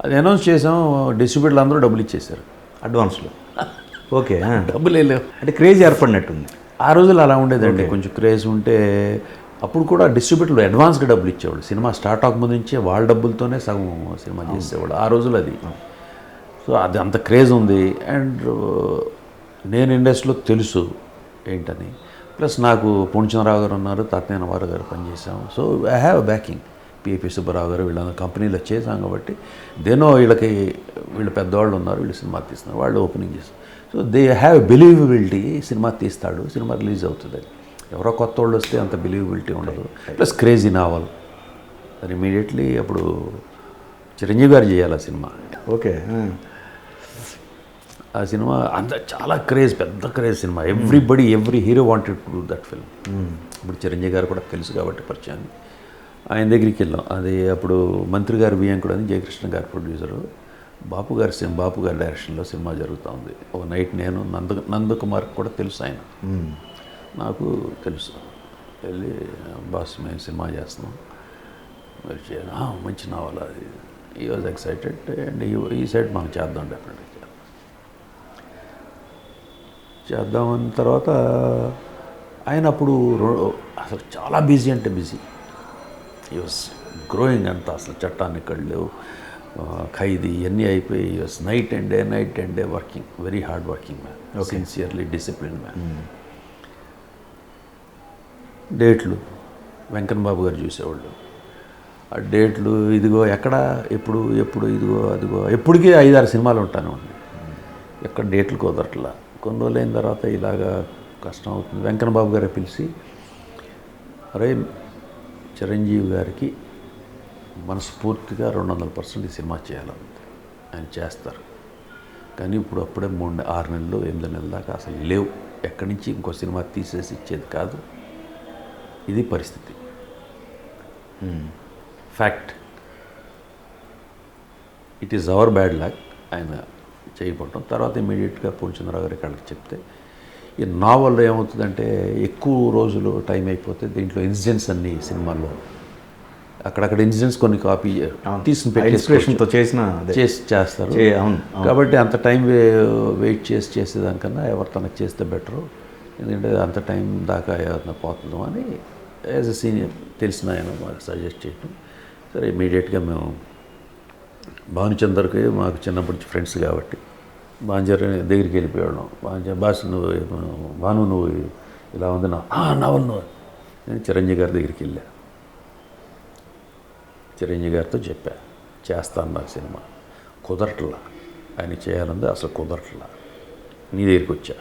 అది అనౌన్స్ చేసాం. డిస్ట్రిబ్యూటర్లు అందరూ డబ్బులు ఇచ్చేశారు అడ్వాన్స్లో. ఓకే, డబ్బులు లేవు అంటే క్రేజ్ ఏర్పడినట్టుంది. ఆ రోజులు అలా ఉండేదండి, కొంచెం క్రేజ్ ఉంటే. అప్పుడు కూడా డిస్ట్రిబ్యూటర్లు అడ్వాన్స్గా డబ్బులు ఇచ్చేవాళ్ళు. సినిమా స్టార్ట్ అవ్వకముందు నుంచే వాళ్ళ డబ్బులతోనే సగం సినిమా చేసేవాళ్ళు ఆ రోజులు అది. సో అది అంత క్రేజ్ ఉంది. అండ్ నేను ఇండస్ట్రీలో తెలుసు ఏంటని. ప్లస్ నాకు పూర్ణచంద్రరావు గారు ఉన్నారు, తాత్యానవారు గారు పనిచేసాం. So I have backing. PAP Subba Rao garu వీళ్ళందరూ కంపెనీలో చేసాం కాబట్టి దేనో వీళ్ళు పెద్దవాళ్ళు ఉన్నారు, వీళ్ళు సినిమా తీస్తున్నారు, వాళ్ళు ఓపెనింగ్ చేస్తారు. So they have believability, cinema తీస్తాడు, సినిమా రిలీజ్ అవుతుంది. ఎవరో కొత్త వాళ్ళు వస్తే అంత బిలీవబిలిటీ ఉండదు. ప్లస్ క్రేజీ నావల్ అది ఇమీడియట్లీ అప్పుడు చిరంజీవి గారు చేయాలి ఆ సినిమా. ఓకే, ఆ సినిమా అంత చాలా క్రేజ్, పెద్ద craze cinema. Every hero wanted to do that film. ఇప్పుడు చిరంజీవి గారు కూడా తెలుసు కాబట్టి పరిచయం. ఆయన దగ్గరికి వెళ్ళాం. అది అప్పుడు మంత్రి గారు వియంకుడు అని జయకృష్ణ గారు ప్రొడ్యూసరు, బాపు గారి డైరెక్షన్లో సినిమా జరుగుతూ ఉంది. ఒక నైట్ నేను నందకుమార్ కూడా తెలుసు, ఆయన నాకు తెలుసు. వెళ్ళి బాస్ మేము సినిమా చేస్తున్నాం, మీరు చేయాలి, మంచి నావల్ అది. ఈ వాజ్ ఎక్సైటెడ్ అండ్ ఈ సైడ్ మనం చేద్దాం, డెఫినెట్గా చేద్దామన్న తర్వాత ఆయన అప్పుడు అసలు చాలా బిజీ అంటే బిజీ. ఈ వాజ్ గ్రోయింగ్ అంతా, అసలు చట్టాన్ని కళ్ళు, ఖైదీ ఇవన్నీ అయిపోయి ఈ was night and day working, very hard working man, sincerely discipline man. డేట్లు వెంకన్న బాబు గారు చూసేవాళ్ళు. ఆ డేట్లు ఇదిగో ఎక్కడ ఎప్పుడు ఇదిగో అదిగో, ఎప్పటికీ 5-6 సినిమాలు ఉంటానే ఉన్నాయి. ఎక్కడ డేట్లు కుదరట్లా. కొన్ని రోజులు అయిన తర్వాత ఇలాగా కష్టం అవుతుంది. వెంకన్న బాబు గారే పిలిచి, అరే చిరంజీవి గారికి మనస్ఫూర్తిగా 200% ఈ సినిమా చేయాలంటే ఆయన చేస్తారు, కానీ అప్పుడే 6 నెలలు 8 నెలల దాకా అసలు లేవు, ఎక్కడి నుంచి ఇంకో సినిమా తీసేసి ఇచ్చేది కాదు, ఇది పరిస్థితి, fact. It is our bad luck ఆయన చేయబడటం. తర్వాత ఇమీడియట్గా పూర్ణచంద్రరావు గారి కళ్ళకి చెప్తే, ఈ నావల్లో ఏమవుతుందంటే ఎక్కువ రోజులు టైం అయిపోతే దీంట్లో ఇన్సిడెంట్స్ అన్ని సినిమాల్లో అక్కడక్కడ ఇన్సిడెంట్స్ కొన్ని కాపీ తీసుకుని ఇన్స్పిరేషన్తో చేసిన చేస్తారు. అవును. కాబట్టి అంత టైం వెయిట్ చేసేదానికన్నా ఎవరు తనకు చేస్తే బెటరు, ఎందుకంటే అంత టైం దాకా ఏదైనా పోతుందో అని యాజ్ ఎ సీనియర్ తెలిసిన ఆయన మాకు సజెస్ట్ చేయటం. సరే ఇమీడియట్గా మేము భానుచందర్కి మాకు చిన్నప్పటి ఫ్రెండ్స్ కాబట్టి భానుచంద్ర దగ్గరికి వెళ్ళిపోయాడు. బాస్ భాను నువ్వు ఇలా ఉంది నవల్ నువ్వు, నేను చిరంజీవి గారి దగ్గరికి వెళ్ళా. చిరంజీవి గారితో చెప్పా చేస్తాను నాకు సినిమా, కుదరట్లా, ఆయన చేయాలంది అసలు కుదరట్లా, నీ దగ్గరికి వచ్చా,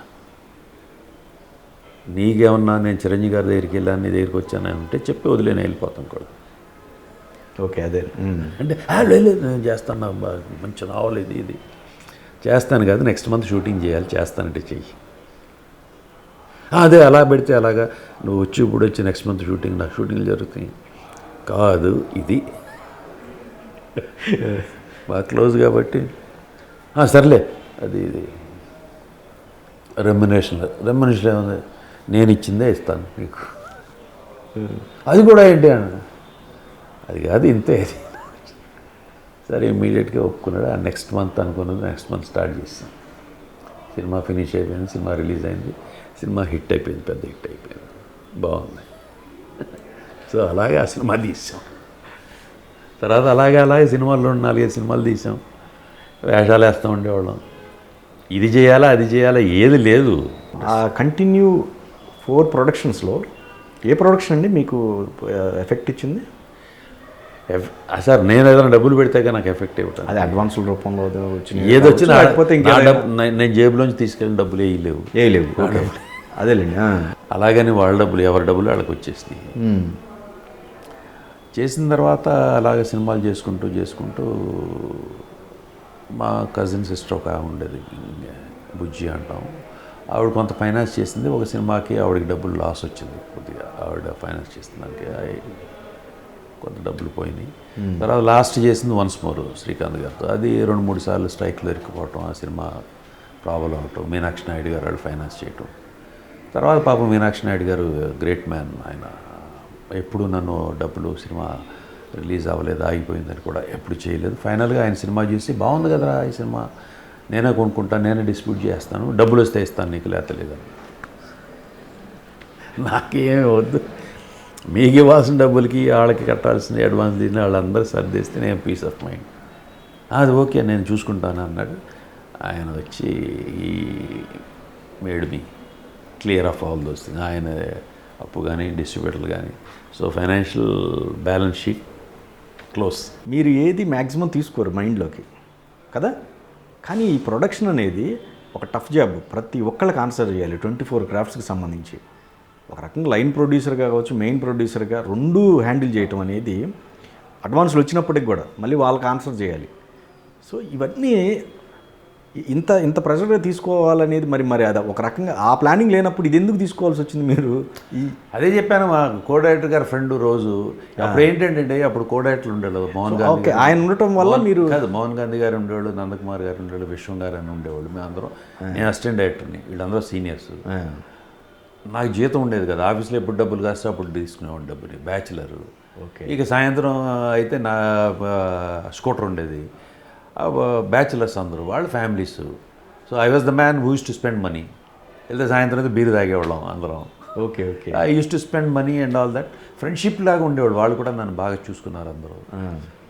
నీకేమన్నా నేను చిరంజీవి గారి దగ్గరికి వెళ్ళాను నీ దగ్గరికి వచ్చాను అంటే చెప్పి వదిలేని వెళ్ళిపోతాను కూడా. ఓకే అదే అంటే లేదు నేను చేస్తాను, మంచి నావల్ ఇది చేస్తాను కాదు, నెక్స్ట్ మంత్ షూటింగ్ చేయాలి, చేస్తానంటే చెయ్యి. అదే అలా పెడితే అలాగా నువ్వు వచ్చి ఇప్పుడు వచ్చి నెక్స్ట్ మంత్ షూటింగ్, నాకు షూటింగ్లు జరుగుతాయి కాదు, ఇది బాగా క్లోజ్ కాబట్టి సర్లే అది ఇది రెమ్యునేషన్ ఏముంది, నేను ఇచ్చిందే ఇస్తాను మీకు, అది కూడా ఏంటి అన్న, అది కాదు ఇంతే. సరే ఇమీడియట్గా ఒప్పుకున్నాడు. ఆ నెక్స్ట్ మంత్ అనుకున్నది నెక్స్ట్ మంత్ స్టార్ట్ చేసాం. సినిమా ఫినిష్ అయిపోయింది, సినిమా రిలీజ్ అయింది, సినిమా హిట్ అయిపోయింది, పెద్ద హిట్ అయిపోయింది, బాగుంది. సో అలాగే ఆ సినిమా తీసాం. తర్వాత అలాగే సినిమాల్లో 4-5 సినిమాలు తీసాం, వేషాలు వేస్తూ ఉండేవాళ్ళం. ఇది చేయాలా అది చేయాలా ఏది లేదు. ఆ కంటిన్యూ 4 ప్రొడక్షన్స్లో ఏ ప్రొడక్షన్ అండి మీకు ఎఫెక్ట్ ఇచ్చింది? సార్ నేను ఏదైనా డబ్బులు పెడితే నాకు ఎఫెక్ట్ ఇవ్వటం, అది అడ్వాన్సుల రూపంలో వచ్చింది, ఏది వచ్చినా లేకపోతే ఇంకా నేను జేబులోంచి తీసుకెళ్ళిన డబ్బులు వేయలేవు. అదేలేండి. అలాగని వాళ్ళ డబ్బులు ఎవరి డబ్బులు వాళ్ళకి వచ్చేసినాయి. చేసిన తర్వాత అలాగే సినిమాలు చేసుకుంటూ మా కజిన్ సిస్టర్ ఒక ఉండేది, బుజ్జి అంటాం, ఆవిడ కొంత ఫైనాన్స్ చేసింది. ఒక సినిమాకి ఆవిడకి డబ్బులు లాస్ వచ్చింది కొద్దిగా, ఆవిడ ఫైనాన్స్ చేసిన దానికి కొంత డబ్బులు పోయినాయి. తర్వాత లాస్ట్ చేసింది వన్స్ మోర్ శ్రీకాంత్ గారితో, అది 2-3 సార్లు స్ట్రైక్లో ఇరుక్కుపోవటం, ఆ సినిమా ప్రాబ్లం అవటం, మీనాక్షి నాయుడు గారు వాళ్ళు ఫైనాన్స్ చేయటం. తర్వాత పాపం మీనాక్షి నాయుడు గారు గ్రేట్ మ్యాన్, ఆయన ఎప్పుడు నన్ను డబ్బులు సినిమా రిలీజ్ అవ్వలేదు ఆగిపోయిందని కూడా ఎప్పుడు చేయలేదు. ఫైనల్గా ఆయన సినిమా చూసి బాగుంది కదరా ఈ సినిమా, నేనే కొనుక్కుంటాను, నేనే డిస్ట్రిబ్యూట్ చేస్తాను, డబ్బులు వస్తే ఇస్తాను నీకు, లేతలేదని. నాకేమీ వద్దు, మీకు ఇవ్వాల్సిన డబ్బులకి వాళ్ళకి కట్టాల్సిన అడ్వాన్స్ తిని వాళ్ళందరూ సర్దేస్తే నేను పీస్ ఆఫ్ మైండ్, అది ఓకే నేను చూసుకుంటాను అన్నాడు. ఆయన వచ్చి ఈ made me clear of all those things, ఆయన అప్పు కానీ డిస్ట్రిబ్యూటర్లు కానీ, so financial balance sheet close. మీరు ఏది మ్యాక్సిమం తీసుకోరు మైండ్లోకి కదా, కానీ ఈ ప్రొడక్షన్ అనేది ఒక టఫ్ జాబ్, ప్రతి ఒక్కళ్ళకి ఆన్సర్ చేయాలి 24 క్రాఫ్ట్స్కి సంబంధించి. ఒక రకంగా లైన్ ప్రొడ్యూసర్గా కావచ్చు, మెయిన్ ప్రొడ్యూసర్గా 2 హ్యాండిల్ చేయటం అనేది అడ్వాన్స్లు వచ్చినప్పటికి కూడా మళ్ళీ వాళ్ళకి ఆన్సర్ చేయాలి. సో ఇవన్నీ ఇంత ప్రెషర్గా తీసుకోవాలనేది మరి అది ఒక రకంగా ఆ ప్లానింగ్ లేనప్పుడు ఇది ఎందుకు తీసుకోవాల్సి వచ్చింది మీరు? అదే చెప్పాను, మా కో డైరెక్టర్ గారు ఫ్రెండ్ రోజు అప్పుడు ఏంటంటే అప్పుడు కో డైరెక్టర్లు ఉండేవాళ్ళు, మోహన్ గాంధీ ఆయన ఉండటం వల్ల మీరు కాదు, మోహన్ గాంధీ గారు ఉండేవాళ్ళు, నందకుమార్ గారు ఉండేవాళ్ళు, విశ్వం గారు అని ఉండేవాళ్ళు, మేము అందరం, నేను అసిస్టెంట్ డైరెక్టర్ని, వీళ్ళందరూ సీనియర్స్. నాకు జీతం ఉండేది కదా, ఆఫీస్లో ఎప్పుడు డబ్బులు కాస్తే అప్పుడు తీసుకునేవాడు డబ్బుని, బ్యాచులరు. ఓకే. ఇక సాయంత్రం అయితే నా స్కూటర్ ఉండేది, బ్యాచులర్స్ అందరూ వాళ్ళ families. So I was the man who use to spend money. వెళ్తే సాయంత్రం అయితే బీరు తాగేవాళ్ళం అందరం. Okay okay. I used to spend money and all that, friendship లాగా ఉండేవాడు, వాళ్ళు కూడా నన్ను బాగా చూసుకున్నారు అందరూ.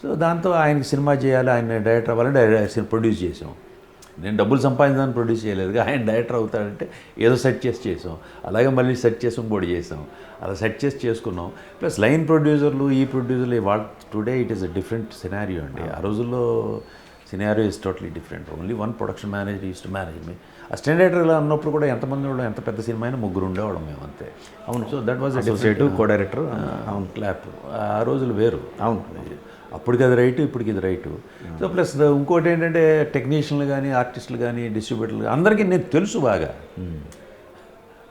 సో దాంతో ఆయనకి సినిమా చేయాలి, ఆయన డైరెక్టర్ అవ్వాలంటే ప్రొడ్యూస్ చేసాం. నేను డబ్బులు సంపాదించాలని ప్రొడ్యూస్ చేయలేదు, ఆయన డైరెక్టర్ అవుతాడంటే ఏదో సెట్ చేసాం, అలాగే మళ్ళీ సెట్ చేసి ఇంకోటి చేసాం, అలా సెట్ చేసుకున్నాం. ప్లస్ లైన్ ప్రొడ్యూసర్లు ఈ ప్రొడ్యూసర్లు వాళ్ళ today it is a different scenario అండి. ఆ రోజుల్లో scenario is totally different. Only 1 production manager is to manage me. Assistant డైరెక్టర్గా ఉన్నప్పుడు కూడా ఎంతమంది వాళ్ళు, ఎంత పెద్ద సినిమా అయినా 3 ఉండేవాళ్ళం మేము అంతే. అవును. So that was associate co director. అవును, క్లాప్. ఆ రోజులు వేరు. అవును, అప్పటికి అది రైటు, ఇప్పటికి ఇది రైటు. సో ప్లస్ ఇంకోటి ఏంటంటే టెక్నీషియన్లు కానీ, ఆర్టిస్టులు కానీ, డిస్ట్రిబ్యూటర్లు అందరికీ నేను తెలుసు బాగా,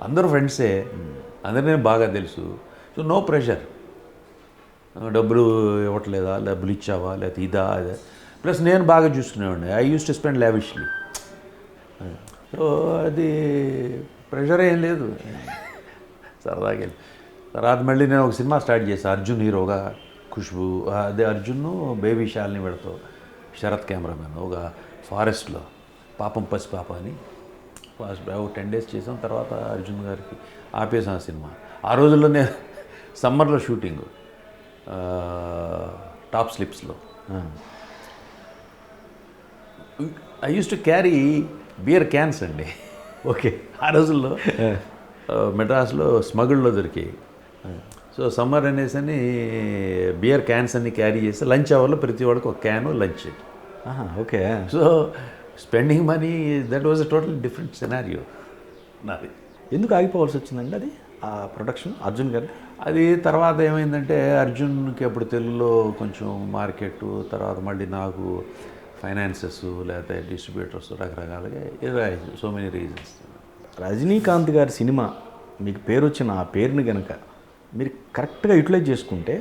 అందరూ ఫ్రెండ్సే, అందరికీ నేను బాగా తెలుసు. సో నో ప్రెషర్, డబ్బులు ఇవ్వట్లేదా, డబ్బులు ఇచ్చావా, లేకపోతే ఇదా అదే. ప్లస్ నేను బాగా చూసుకునేవాడిని. I used to spend lavishly. So అది ప్రెషర్ ఏం లేదు, సరదాగా వెళ్ళి. తర్వాత మళ్ళీ నేను ఒక సినిమా స్టార్ట్ చేశాను అర్జున్ హీరోగా, ఖుష్బు. అదే అర్జున్ బేబీ శాలిని పెడతావు, శరత్ కెమెరామెన్. ఒక ఫారెస్ట్లో పాపం పసి పాప అని ఫస్ట్ 10 days చేసాం. తర్వాత అర్జున్ గారికి ఆపేసాం ఆ సినిమా. ఆ రోజుల్లో నేను సమ్మర్లో షూటింగ్ టాప్ స్లిప్స్లో. I used to carry beer cans అండి. ఓకే. ఆ రోజుల్లో మెడ్రాస్లో స్మగుల్లో దొరికాయి. సో సమ్మర్ అనేసి అని బియర్ క్యాన్స్ అన్ని క్యారీ చేసి లంచ్ అవర్లో ప్రతి వాడికి ఒక can lunch. Okay. So spending money, that was a total different scenario నాది. ఎందుకు ఆగిపోవాల్సి వచ్చిందండి అది, ఆ ప్రొడక్షన్ అర్జున్ గారి? అది తర్వాత ఏమైందంటే అర్జున్కి అప్పుడు తెలుగులో కొంచెం మార్కెట్, తర్వాత మళ్ళీ నాకు ఫైనాన్సెస్ లేకపోతే డిస్ట్రిబ్యూటర్స్ రకరకాలుగా సో మెనీ రీజన్స్. రజనీకాంత్ గారి సినిమా మీకు పేరు వచ్చిన ఆ పేరుని కనుక మీరు కరెక్ట్గా యూటిలైజ్ చేసుకుంటే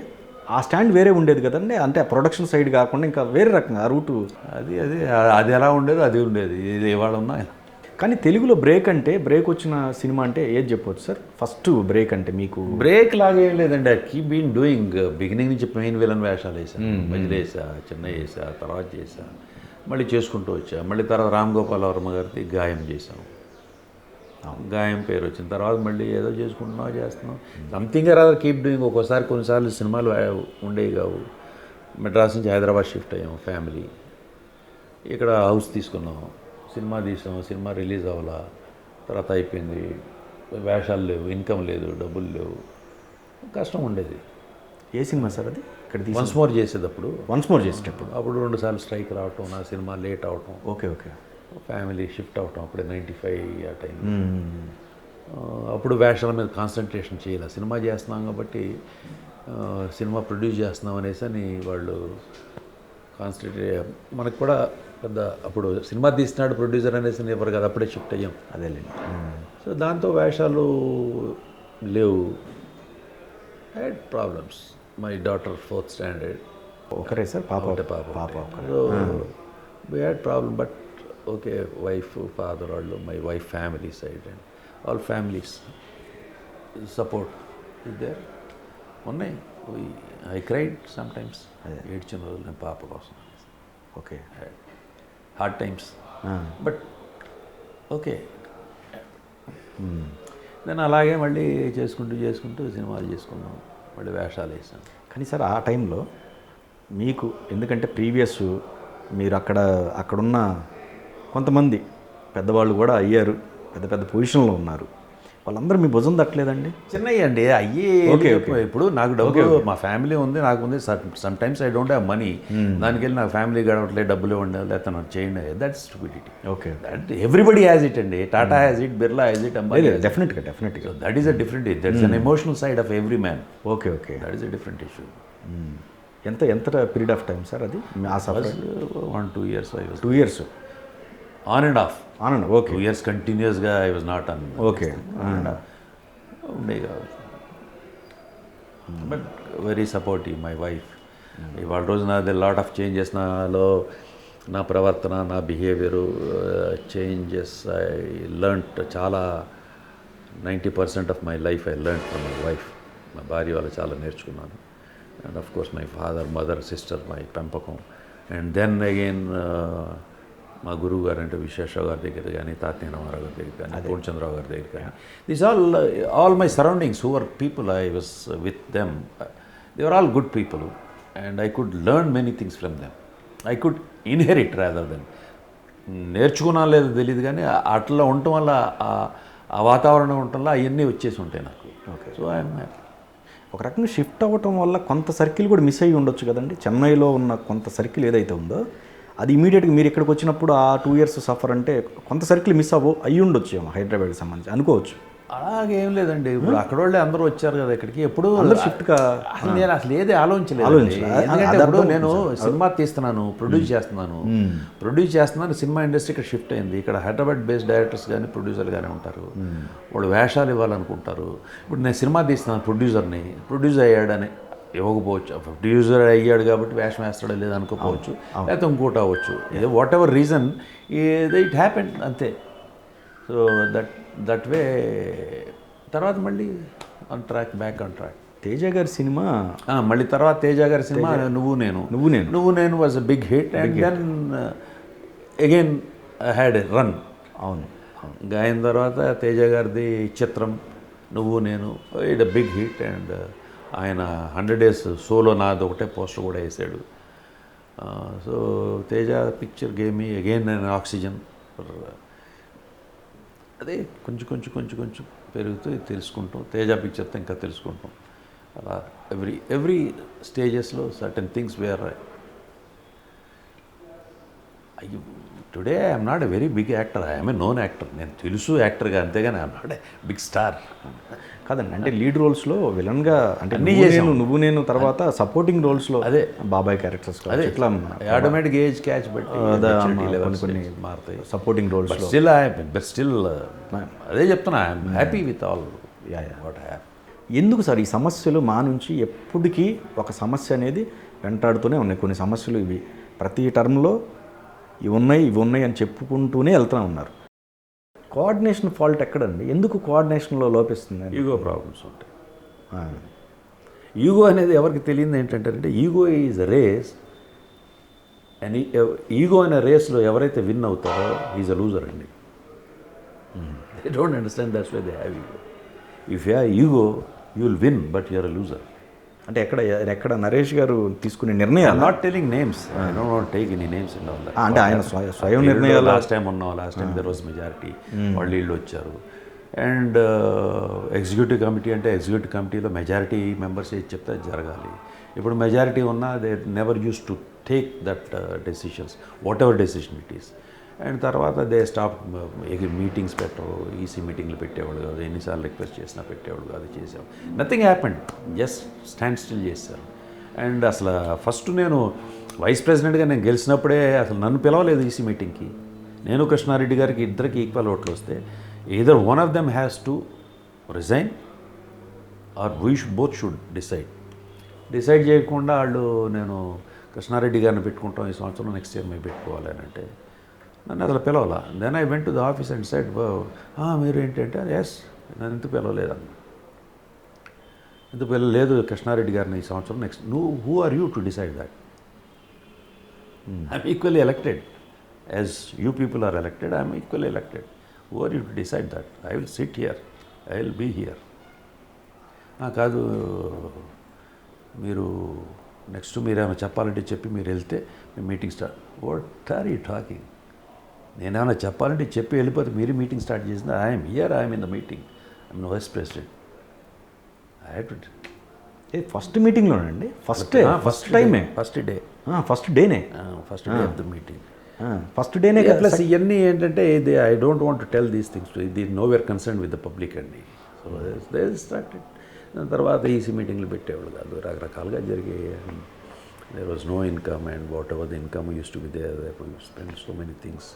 ఆ స్టాండ్ వేరే ఉండేది కదండి. అంటే ఆ ప్రొడక్షన్ సైడ్ కాకుండా ఇంకా వేరే రకంగా ఆ రూటు అది ఎలా ఉండేది అది ఉండేది, ఇది ఇవాళ ఉన్నా. కానీ తెలుగులో బ్రేక్ అంటే, బ్రేక్ వచ్చిన సినిమా అంటే ఏది చెప్పవచ్చు సార్? ఫస్ట్ బ్రేక్ అంటే మీకు బ్రేక్ లాగా ఏం లేదండి. I keep been doing. Beginning నుంచి మెయిన్ విలన్ వేషాలు వేసాను, మధ్యలో వేసా, చిన్న వేసా, తర్వాత చేసా, మళ్ళీ చేసుకుంటూ వచ్చా. మళ్ళీ తర్వాత రామ్ గోపాల్ వర్మ గారికి గాయం చేసాం. గాయం పేరు వచ్చిన తర్వాత మళ్ళీ ఏదో చేసుకుంటున్నావు, చేస్తున్నాం. Something rather keep doing. ఒక్కోసారి కొన్నిసార్లు సినిమాలు ఉండేవి కావు. మెడ్రాస్ నుంచి హైదరాబాద్ షిఫ్ట్ అయ్యాం ఫ్యామిలీ. ఇక్కడ హౌస్ తీసుకున్నాం, సినిమా తీసాం, సినిమా రిలీజ్ అవ్వాలా, తర్వాత అయిపోయింది. వేషాలు లేవు, ఇన్కమ్ లేదు, డబ్బులు లేవు, కష్టం ఉండేది. ఏ సినిమా సార్ అది? ఇక్కడ వన్స్ మోర్ చేసేటప్పుడు అప్పుడు 2 సార్లు స్ట్రైక్ రావటం, నా సినిమా లేట్ అవటం. ఓకే. ఫ్యామిలీ షిఫ్ట్ అవటం అప్పుడే 95 ఆ టైం. అప్పుడు వేషాల మీద కాన్సన్ట్రేషన్ చేయాలి. సినిమా చేస్తున్నాం కాబట్టి సినిమా ప్రొడ్యూస్ చేస్తున్నాం అనేసి అని వాళ్ళు కాన్సన్ట్రేట్. మనకు కూడా పెద్ద అప్పుడు సినిమా తీస్తున్నాడు ప్రొడ్యూసర్ అనేసి ఎవరు కదా, అప్పుడే షిఫ్ట్ అయ్యాం. అదేలేండి. సో దాంతో వేషాలు లేవు. Had problems. My daughter 4th standard. ఒకరే సార్? పాప so we had problem. But okay, wife, father వాళ్ళు, my wife family side and all families support is there ఉన్నాయి. I cried some times. ఏడ్చిన రోజులు నేను పాప కోసం. Okay. Hard times, but okay. నేను అలాగే మళ్ళీ చేసుకుంటూ సినిమాలు చేసుకున్నాం, మళ్ళీ వేషాలు వేసాను. కానీ సార్ ఆ టైంలో మీకు, ఎందుకంటే ప్రీవియస్ మీరు అక్కడున్న కొంతమంది పెద్దవాళ్ళు కూడా అయ్యారు, పెద్ద పొజిషన్లో ఉన్నారు, వాళ్ళందరూ మీ భుజం తట్టలేదండి? చిన్నయ్య అండి అయ్యే. ఓకే. ఇప్పుడు నాకు డబ్బు, మా ఫ్యామిలీ ఉంది, నాకు ఉంది. Some times I don't have money. దానికి వెళ్ళి నాకు ఫ్యామిలీ గడవట్లేదు, డబ్బులు ఇవ్వండి, లేకపోతే నాకు చేయండి, that's stupidity. Okay. Everybody has it అండి. Tata has it, Birla has it, Ambani. డెఫినెట్గా. That is a different, that is an emotional side of every man. Okay. That is a different issue. ఎంత పీరియడ్ ఆఫ్ టైం సార్ అది? 1-2 years. 2 years on and off. Okay. 2 years కంటిన్యూస్గా I was not on. Okay. ఉండే కావచ్చు. But very supportive my wife. ఇవాళ రోజు నాది lot of changes, నాలో నా ప్రవర్తన, నా బిహేవియరు చేంజెస్. ఐ లెర్న్ట్ చాలా. 90% of my life I learn from my wife. మా భార్య వాళ్ళు చాలా నేర్చుకున్నాను. And of course my father, mother, sister, my పెంపకం. అండ్ దెన్ అగైన్ మా గురువు గారు అంటే విశ్వేశ్వర గారి దగ్గర కానీ, తాత్య రామారావు గారి దగ్గర కానీ, పూర్ణచంద్రరావు గారి దగ్గర కానీ, these all my surroundings who are people I was with them. They are all good people and I could learn many things from them. I could inherit rather than. నేర్చుకున్నా లేదో తెలియదు కానీ అట్లా ఉండటం వల్ల, ఆ వాతావరణం ఉండటం వల్ల అవన్నీ వచ్చేసి ఉంటాయి నాకు. ఓకే. So I'm happy. ఒక రకంగా షిఫ్ట్ అవ్వటం వల్ల కొంత సర్కిల్ కూడా మిస్ అయ్యి ఉండొచ్చు కదండి. చెన్నైలో ఉన్న కొంత సర్కిల్ ఏదైతే ఉందో అది ఇమీడియట్గా మీరు ఇక్కడికి వచ్చినప్పుడు ఆ 2 years సఫర్ అంటే కొంత సర్కిల్ మిస్ అయ్యి ఉండొచ్చు ఏమో హైదరాబాద్కి సంబంధించి అనుకోవచ్చు. అలాగేం లేదండి. ఇప్పుడు అక్కడ వాళ్ళే అందరూ వచ్చారు కదా ఇక్కడికి. ఎప్పుడు అందరూ షిఫ్ట్గా నేను అసలు ఏది ఆలోచించలేదు. ఎందుకంటే ఇప్పుడు నేను సినిమా తీస్తున్నాను, ప్రొడ్యూస్ చేస్తున్నాను. సినిమా ఇండస్ట్రీ ఇక్కడ షిఫ్ట్ అయింది. ఇక్కడ హైదరాబాద్ బేస్డ్ డైరెక్టర్స్ కానీ, ప్రొడ్యూసర్లు కానీ ఉంటారు. వాళ్ళు వేషాలు ఇవ్వాలనుకుంటారు. ఇప్పుడు నేను సినిమా తీస్తున్నాను, ప్రొడ్యూసర్ అయ్యాడని ఇవ్వకపోవచ్చు, ప్రొడ్యూసర్ అయ్యాడు కాబట్టి వేషం వేస్తాడో లేదు అనుకోకపోవచ్చు, లేకపోతే ఇంకోటి అవ్వచ్చు, ఏదో whatever reason it happen అంతే. సో దట్ వే తర్వాత మళ్ళీ on track, back on track. Teja గారి సినిమా మళ్ళీ తర్వాత తేజ గారి cinema Nuvvu Nenu was a big hit, and then again I had a run. అవును. ఇంకా అయిన తర్వాత తేజ గారిది చిత్రం Nuvvu Nenu it a big hit, and ఆయన 100 days సోలో నాది ఒకటే పోస్టర్ కూడా వేసాడు. So Teja picture gave me again నేను ఆక్సిజన్. అదే కొంచెం కొంచెం కొంచెం కొంచెం పెరుగుతూ తెలుసుకుంటాం, తేజ పిక్చర్తో ఇంకా తెలుసుకుంటాం. అలా ఎవ్రీ స్టేజెస్లో certain things where. Today I'm not a very big actor, I'm a known actor. నేను తెలుసు యాక్టర్గా, అంతేగాని I'm not a big star కాదండి. అంటే లీడ్ రోల్స్లో విలన్గా అంటే నువ్వు నేను తర్వాత సపోర్టింగ్ రోల్స్లో అదే బాబాయ్ క్యారెక్టర్స్ అదే ఇట్లా ఆటోమేటిక్ ఏజ్ క్యాచ్ బట్టి కొన్ని మారుతాయి సపోర్టింగ్ రోల్స్. స్టిల్ అదే చెప్తున్నా, I'm happy with all what have. ఎందుకు సార్ ఈ సమస్యలు మా నుంచి ఎప్పటికీ ఒక సమస్య అనేది వెంటాడుతూనే ఉన్నాయి. కొన్ని సమస్యలు ఇవి ప్రతి టర్మ్లో ఇవి ఉన్నాయి అని చెప్పుకుంటూనే వెళ్తూ ఉన్నారు. కోఆర్డినేషన్ ఫాల్ట్ ఎక్కడండి? ఎందుకు కోఆర్డినేషన్లో లోపిస్తుంది? ఈగో ప్రాబ్లమ్స్ ఉంటాయి. ఈగో అనేది ఎవరికి తెలియదు ఏంటంటే, ego is a race, and ego అనే రేస్లో ఎవరైతే విన్ అవుతారో ఈజ్ అ లూజర్ అండి. They don't understand that's why they have ego. If you have ego you will win, but you're a loser. అంటే ఎక్కడ నరేష్ గారు తీసుకునే నిర్ణయాలు, not telling names, I don't want take any names in all that. అంటే ఆయన స్వయం నిర్ణయాలు. Last time there was majority, వాళ్ళు వీళ్ళు వచ్చారు. అండ్ ఎగ్జిక్యూటివ్ కమిటీ అంటే ఎగ్జిక్యూటివ్ కమిటీలో మెజారిటీ మెంబర్స్ ఏది చెప్తే అది జరగాలి. ఇప్పుడు మెజారిటీ ఉన్నా they never use to take that decisions, what ever decision it is. And తర్వాత దే స్టాప్ మీటింగ్స్ పెట్టరు, ఈసీ మీటింగ్లు పెట్టేవాళ్ళు కాదు, ఎన్నిసార్లు రిక్వెస్ట్ చేసినా పెట్టేవాళ్ళు కాదు, చేసాం. Nothing happened, just stand still చేశారు. అండ్ అసలు ఫస్ట్ నేను వైస్ ప్రెసిడెంట్గా నేను గెలిచినప్పుడే అసలు నన్ను పిలవలేదు ఈసీ మీటింగ్కి. నేను కృష్ణారెడ్డి గారికి ఇద్దరికి ఈక్వల్ ఓట్లు వస్తే either one of them has to resign or we both should decide చేయకుండా వాళ్ళు నేను కృష్ణారెడ్డి గారిని పెట్టుకుంటాం ఈ సంవత్సరం, నెక్స్ట్ ఇయర్ మేము పెట్టుకోవాలి అని అంటే నన్ను అసలు పిలవాల. Then I went to the office and said మీరు ఏంటంటే ఎస్ నన్ను ఎందుకు పిలవలేదన్న. ఎందుకు పిలవలేదు కృష్ణారెడ్డి గారిని ఈ సంవత్సరం, నెక్స్ట్ నువ్వు who are you to decide that? I'm equally elected as you people are elected, I'm equally elected. Who are you to decide that? I will sit here, I will be here. కాదు మీరు next మీరు ఏమైనా చెప్పాలంటే చెప్పి మీరు వెళ్తే మేము meeting start. What are you talking? నేనేమైనా చెప్పాలంటే చెప్పి వెళ్ళిపోతే మీరు మీటింగ్ స్టార్ట్ చేసింది. I'm here, I'm in the meeting, I'm vice president. I had to first మీటింగ్లోనండి, ఫస్ట్ టైమే, ఫస్ట్ డే ఫస్ట్ డేనే ఆఫ్ ద మీటింగ్, ఫస్ట్ డేనే. ప్లస్ ఇవన్నీ ఏంటంటే ఇది I don't want to tell these things, ఇది nowhere concern with the public అండి. So they started. తర్వాత ఈసీ మీటింగ్లు పెట్టేవాళ్ళు కాదు, రకరకాలుగా జరిగాయి. There was no income, and whatever the income used to be there, spend so many things.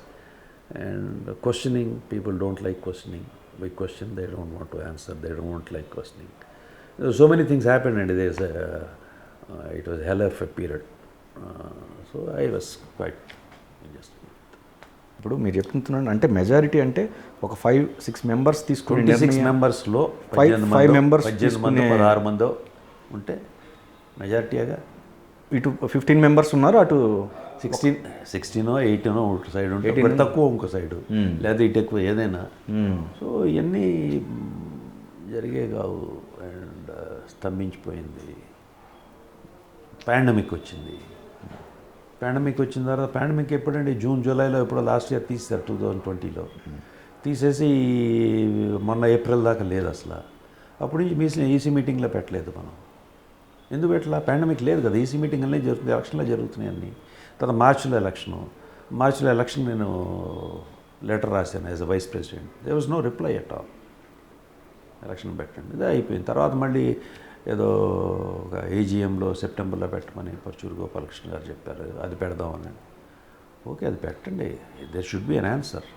And questioning, people don't like questioning. By question they don't want to answer, they don't like questioning. So many things happen and it was hell of a period. So I was quiet. ఇప్పుడు మీరు చెప్తున్నాను అంటే majority అంటే ఒక 5-6 members తీసుకుని 26 మెంబర్స్లో 5 members 16 మందో ఉంటే మెజారిటీగా. ఇటు 15 మెంబర్స్ ఉన్నారు, అటు 16 18 ఒక సైడ్ ఉంటే, ఒకటి తక్కువ ఇంకో సైడు, లేదా ఇటు ఎక్కువ ఏదైనా. సో ఇవన్నీ జరిగే కావు. అండ్ స్తంభించిపోయింది. పాండమిక్ వచ్చింది. పాండమిక్ వచ్చిన తర్వాత, పాండమిక్ ఎప్పుడండి జూన్ జూలైలో ఎప్పుడో లాస్ట్ ఇయర్ తీశారు 2020లో. తీసేసి మొన్న ఏప్రిల్ దాకా లేదు అసలు. అప్పుడు నుంచి ఈసీ మీటింగ్లో పెట్టలేదు మనం. ఎందుకు పెట్టలా? పాండమిక్ లేదు కదా, ఈసీ మీటింగ్ అన్నీ జరుగుతుంది, ఎలక్షన్లో జరుగుతున్నాయి అన్నీ. తర్వాత మార్చిలో ఎలక్షన్ నేను లెటర్ రాశాను as a vice president. There was no reply at all. Election పెట్టండి, ఇది అయిపోయింది. తర్వాత మళ్ళీ ఏదో ఒక ఏజీఎంలో సెప్టెంబర్లో పెట్టమని పర్చూరు గోపాలకృష్ణ గారు చెప్పారు, అది పెడదామని. ఓకే, అది పెట్టండి, there should be an answer.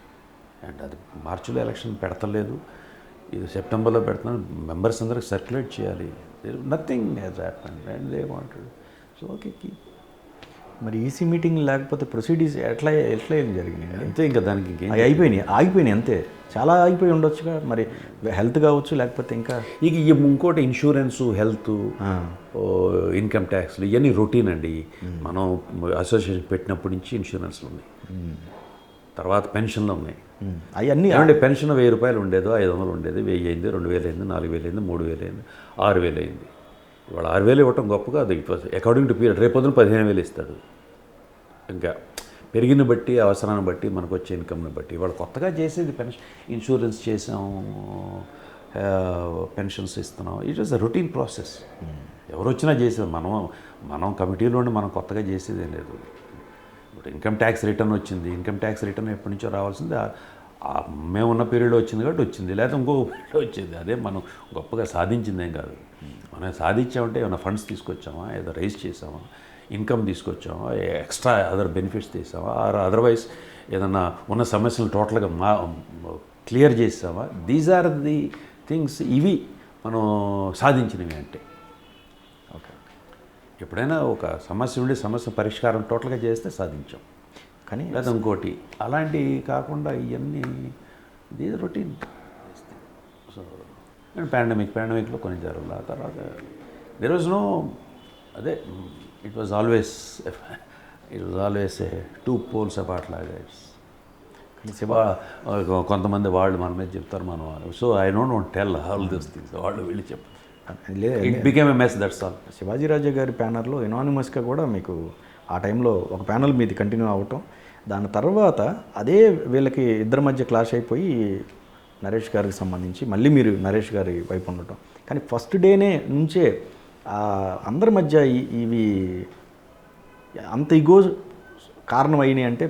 And అది మార్చిలో ఎలక్షన్ పెడతలేదు, ఇది సెప్టెంబర్లో పెడుతున్నాను, మెంబర్స్ అందరికి సర్క్యులేట్ చేయాలి. Nothing has happened and they wanted. So okay, మరి ఈసీ మీటింగ్ లేకపోతే ప్రొసీడింగ్స్ ఎట్లా ఏం జరిగినాయి? అంతే, ఇంకా దానికి ఇంకేం అవి ఆగిపోయినాయి అంతే. చాలా ఆగిపోయి ఉండొచ్చుగా మరి, హెల్త్ కావచ్చు లేకపోతే ఇంకా ఇక ఇంకోటి ఇన్సూరెన్సు, హెల్త్, ఇన్కమ్ ట్యాక్స్లు ఇవన్నీ రొటీన్ అండి. మనం అసోసియేషన్ పెట్టినప్పటి నుంచి ఇన్సూరెన్స్లు ఉన్నాయి, తర్వాత పెన్షన్లు ఉన్నాయి. అవన్నీ ఏమంటే పెన్షన్ 1000 రూపాయలు ఉండేదో 500 ఉండేది, 1000 అయింది, 2000 అయింది, 4000 అయింది, 3000 అయింది, 6000 అయింది. ఇవాళ 6000 ఇవ్వటం గొప్ప కాదు. It was according to period. రేపొద్దున 15000 ఇస్తాడు. ఇంకా పెరిగిన బట్టి, అవసరాన్ని బట్టి, మనకు వచ్చే ఇన్కమ్ని బట్టి. ఇవాళ కొత్తగా చేసేది ఇన్సూరెన్స్ చేసాము, పెన్షన్స్ ఇస్తున్నాం. It was a routine process. ఎవరు వచ్చినా చేసేది. మనం కమిటీలో ఉండి మనం కొత్తగా చేసేదేం లేదు. ఇప్పుడు ఇన్కమ్ ట్యాక్స్ రిటర్న్ వచ్చింది. ఇన్కమ్ ట్యాక్స్ రిటర్న్ ఎప్పటి నుంచో రావాల్సింది, మేమున్న పీరియడ్లో వచ్చింది కాబట్టి వచ్చింది, లేకపోతే ఇంకో పీరియడ్లో వచ్చేది. అదే మనం గొప్పగా సాధించిందేం కాదు. మనం సాధించామంటే ఏమైనా ఫండ్స్ తీసుకొచ్చామా, ఏదో రైజ్ చేసామా, ఇన్కమ్ తీసుకొచ్చామా, ఎక్స్ట్రా అదర్ బెనిఫిట్స్ తీసామా, ఆర్ అదర్వైజ్ ఏదన్నా ఉన్న సమస్యలను టోటల్గా క్లియర్ చేసామా. These are the things. ఇవి మనం సాధించినవి అంటే. ఓకే. ఎప్పుడైనా ఒక సమస్య ఉండి సమస్య పరిష్కారం టోటల్గా చేస్తే సాధించాం. కానీ లేదా ఇంకోటి అలాంటివి కాకుండా ఇవన్నీ దీస్ రొటీన్. సో అండ్ పాండమిక్లో కొన్ని జరగల. తర్వాత దెర్ వాజ్ నో, అదే it was always a 2 poles apart లాగా. కొంతమంది వాళ్ళు మన మీద చెప్తారు, మనం వాళ్ళు. So I don't want tell all this things. వాళ్ళు వీళ్ళు చెప్పారు. It became a mess, that's all. Shivaji Raja గారి ప్యానర్లో ఎనానిమస్గా కూడా మీకు ఆ టైంలో ఒక ప్యానల్ మీది కంటిన్యూ అవ్వటం, దాని తర్వాత అదే వీళ్ళకి ఇద్దరి మధ్య క్లాష్ అయిపోయి నరేష్ గారికి సంబంధించి మళ్ళీ మీరు నరేష్ గారి వైపు ఉండటం. కానీ ఫస్ట్ డేనే నుంచే అందరి మధ్య ఇవి అంత ఇగో కారణం అయినాయి అంటే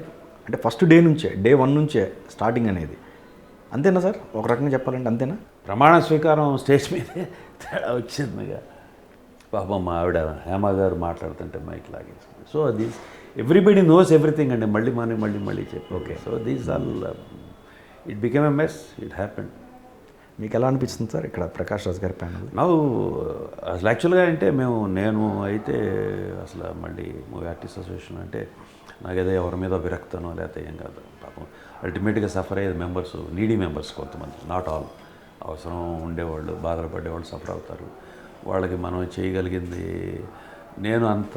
ఫస్ట్ డే నుంచే, డే 1 నుంచే స్టార్టింగ్ అనేది. అంతేనా సార్? ఒక రకంగా చెప్పాలంటే అంతేనా? ప్రమాణ స్వీకారం స్టేజ్ మీదే తేడా వచ్చిందిగా. పాపం మా ఆవిడ హేమ గారు మాట్లాడుతుంటే మైక్ లాగేసి. సో అది ఎవ్రీబడి నోస్ ఎవ్రీథింగ్ అండి. మళ్ళీ చెప్పి. Okay. So these all it became a mess. It happened. మీకు ఎలా అనిపిస్తుంది సార్ ఇక్కడ ప్రకాష్ రాజ్ గారి ప్యానల్? అసలు యాక్చువల్గా అంటే నేను అయితే అసలు మళ్ళీ మూవీ ఆర్టిస్ట్ అసోసియేషన్ అంటే నాకేదో ఎవరి మీద విరక్తనో లేకపోతే ఏం కాదు. పాపం అల్టిమేట్గా సఫర్ అయ్యేది మెంబర్స్, నీడీ మెంబర్స్ కొంతమంది, నాట్ ఆల్. అవసరం ఉండేవాళ్ళు, బాధలు పడేవాళ్ళు సఫర్ అవుతారు. వాళ్ళకి మనం చేయగలిగింది నేను అంత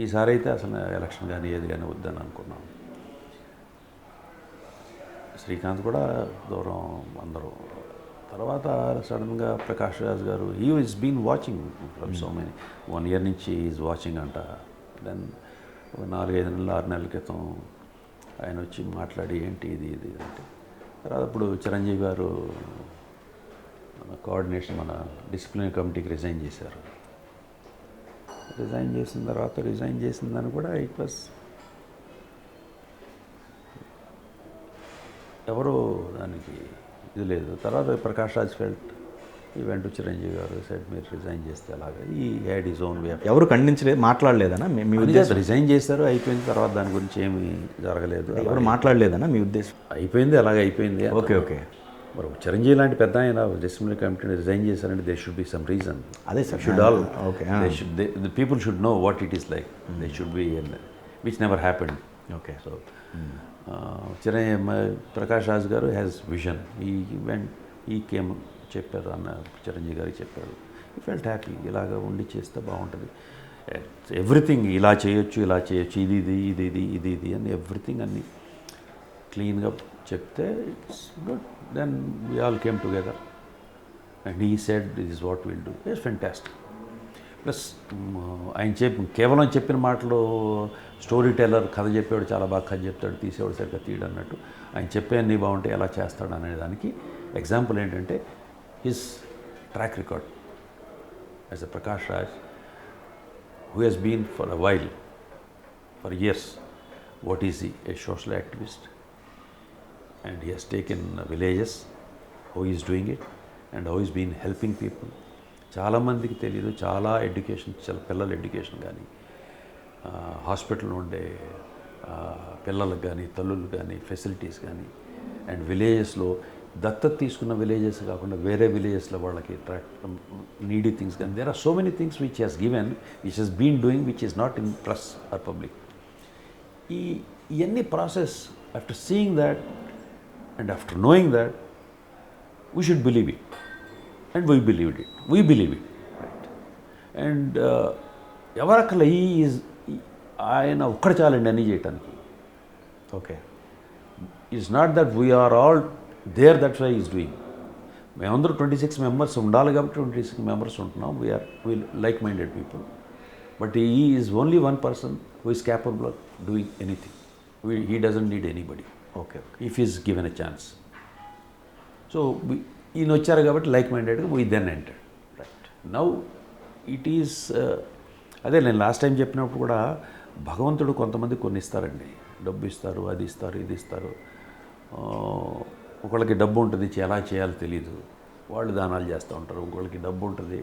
ఈసారి అయితే అసలు ఎలక్షన్ కానీ ఏది కానీ వద్దని అనుకున్నాను. శ్రీకాంత్ కూడా దూరం అందరూ. తర్వాత సడన్గా Prakash Raj garu is been watching from so many 1 year నుంచి ఈజ్ వాచింగ్ అంట. దెన్ 4-5 నెలలు 6 నెలల క్రితం ఆయన వచ్చి మాట్లాడి ఏంటి ఇది అంటే, తర్వాత ఇప్పుడు చిరంజీవి గారు మన కోఆర్డినేషన్, మన డిసిప్లినరీ కమిటీకి రిజైన్ చేశారు. రిజైన్ చేసిన దాన్ని కూడా ఇట్ వాస్ ఎవరో దానికి ఇది లేదు. తర్వాత ప్రకాష్ రాజ్ ఫెల్ట్ ఈవెంట్ చిరంజీవి గారు సెట్ మీరు రిజైన్ చేస్తే అలాగా ఈ హ్యాడ్ ఈజ్ ఓన్ వే. ఎవరు ఖండించలేదు, మాట్లాడలేదనా మీ ఉద్దేశం? రిజైన్ చేశారు, అయిపోయింది. తర్వాత దాని గురించి ఏమీ జరగలేదు. ఎవరు మాట్లాడలేదనా మీ ఉద్దేశం? అయిపోయింది, అలాగే అయిపోయింది. ఓకే. మరి చిరంజీవి లాంటి పెద్ద ఆయన డిసిప్లినరీ కమిటీని రిజైన్ చేశారంటే they should be some reason. అదే sir, should all okay. The people should know what it is like. They should be which never happened. Okay. So Prakash Raj garu has vision. ఈ కేమ్ చెప్పారు అన్న చిరంజీవి గారికి చెప్పారు. ఈ ఫెల్ట్ హ్యాపీ, ఇలాగ ఉండి చేస్తే బాగుంటుంది. ఎవ్రీథింగ్ ఇలా చేయొచ్చు ఇది అని ఎవ్రీథింగ్ అన్నీ క్లీన్గా చెప్తే it's good. Then we all came together and he said this is what will do. It's fantastic. Plus ఆయన కేవలం చెప్పిన మాటలు, స్టోరీ టెల్లర్, కథ చెప్పేవాడు చాలా బాగా కథ చెప్తాడు, తీసేవాడు సరిగ్గా తీయడు అన్నట్టు. ఆయన చెప్పే అన్నీ బాగుంటాయి, ఎలా చేస్తాడు అనే దానికి ఎగ్జాంపుల్ ఏంటంటే his track record as a Prakash Raj, who has been for a while, for years, what is he? A social activist, and he has taken villages, how he is doing it, and how he has been helping people. చాలామందికి తెలియదు, చాలా education, చాలా పిల్లల education కానీ, హాస్పిటల్లో ఉండే పిల్లలకు కానీ, తల్లులకు కానీ ఫెసిలిటీస్ కానీ, అండ్ విలేజెస్లో దత్తత తీసుకున్న విలేజెస్ కాకుండా వేరే విలేజెస్లో వాళ్ళకి నీడీ థింగ్స్ కానీ there are so many things which he's given which he's been doing which is not in press or public. ఇవన్నీ process after seeing that and after knowing that we should believe it and we believed it. And ఎవరక్కడ ఆయన ఒక్కడ చాలండి అన్నీ చేయటానికి. Okay, it's not that we're all there, that's why is doing. మేమందరూ 26 members ఉండాలి కాబట్టి 26 మెంబర్స్ ఉంటున్నాం. We like minded people. But he is only one person who is capable of doing anything. He doesn't need anybody okay, if is given a chance. So ఈయన వచ్చారు కాబట్టి like మైండెడ్గా we then entered. Right now it is అదే నేను last time చెప్పినప్పుడు కూడా భగవంతుడు కొంతమంది కొన్ని ఇస్తారండి, డబ్బు ఇస్తారు, అది ఇస్తారు, ఇది ఇస్తారు. ఒకళ్ళకి డబ్బు ఉంటుంది, ఎలా చేయాలో తెలీదు, వాళ్ళు దానాలు చేస్తూ ఉంటారు. ఇంకొకళ్ళకి డబ్బు ఉంటుంది,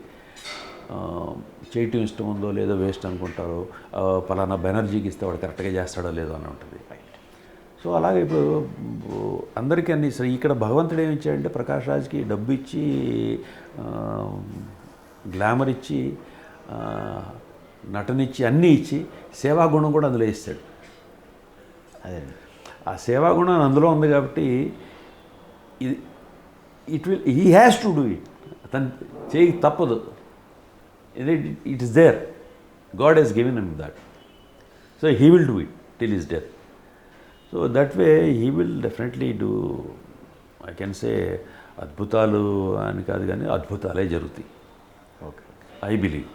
చేయటం ఇష్టం ఉందో లేదో వేస్ట్ అనుకుంటారు. పలానా బెనర్జీకి ఇస్తే వాడు కరెక్ట్గా చేస్తాడో లేదో అని ఉంటుంది. సో అలాగే ఇప్పుడు అందరికీ అన్ని ఇక్కడ భగవంతుడు ఏమి ఇచ్చాడంటే ప్రకాష్ రాజ్కి డబ్బు ఇచ్చి, గ్లామర్ ఇచ్చి, నటనిచ్చి, అన్నీ ఇచ్చి సేవాగుణం కూడా అందులో ఇస్తాడు. అదే ఆ సేవాగుణం అందులో ఉంది కాబట్టి he has to do it. అతను చేయి తప్పదు. It is there. God has given him that. So he will do it till his death. So that way he will definitely do. I can say అద్భుతాలు అని కాదు కానీ అద్భుతాలే జరుగుతాయి. Okay, I believe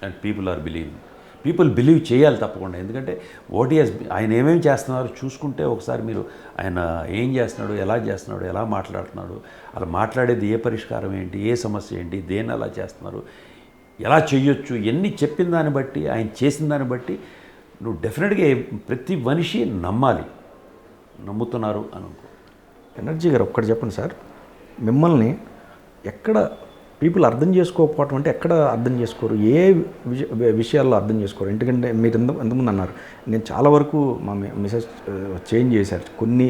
and people are believing. People believe చేయాలి తప్పకుండా. ఎందుకంటే ఆయన ఏమేమి చేస్తున్నారో చూసుకుంటే ఒకసారి మీరు ఆయన ఏం చేస్తున్నాడు, ఎలా చేస్తున్నాడు, ఎలా మాట్లాడుతున్నాడు, అలా మాట్లాడేది ఏ పరిష్కారం ఏంటి, ఏ సమస్య ఏంటి, దేన్ని అలా చేస్తున్నారు, ఎలా చేయొచ్చు, ఎన్ని చెప్పిన దాన్ని బట్టి, ఆయన చేసిన దాన్ని బట్టి నువ్వు డెఫినెట్గా ప్రతి మనిషి నమ్మాలి. నమ్ముతున్నారు అని అనుకో. ఎనర్జీ గారు ఒక్కటి చెప్పండి సార్, మిమ్మల్ని ఎక్కడ పీపుల్ అర్థం చేసుకోకపోవటం అంటే ఎక్కడ అర్థం చేసుకోరు, ఏ విషయాల్లో అర్థం చేసుకోరు? ఎందుకంటే మీరు ఎంతమంది అన్నారు, నేను చాలా వరకు మా మెసేజ్ చేంజ్ చేశారు. కొన్ని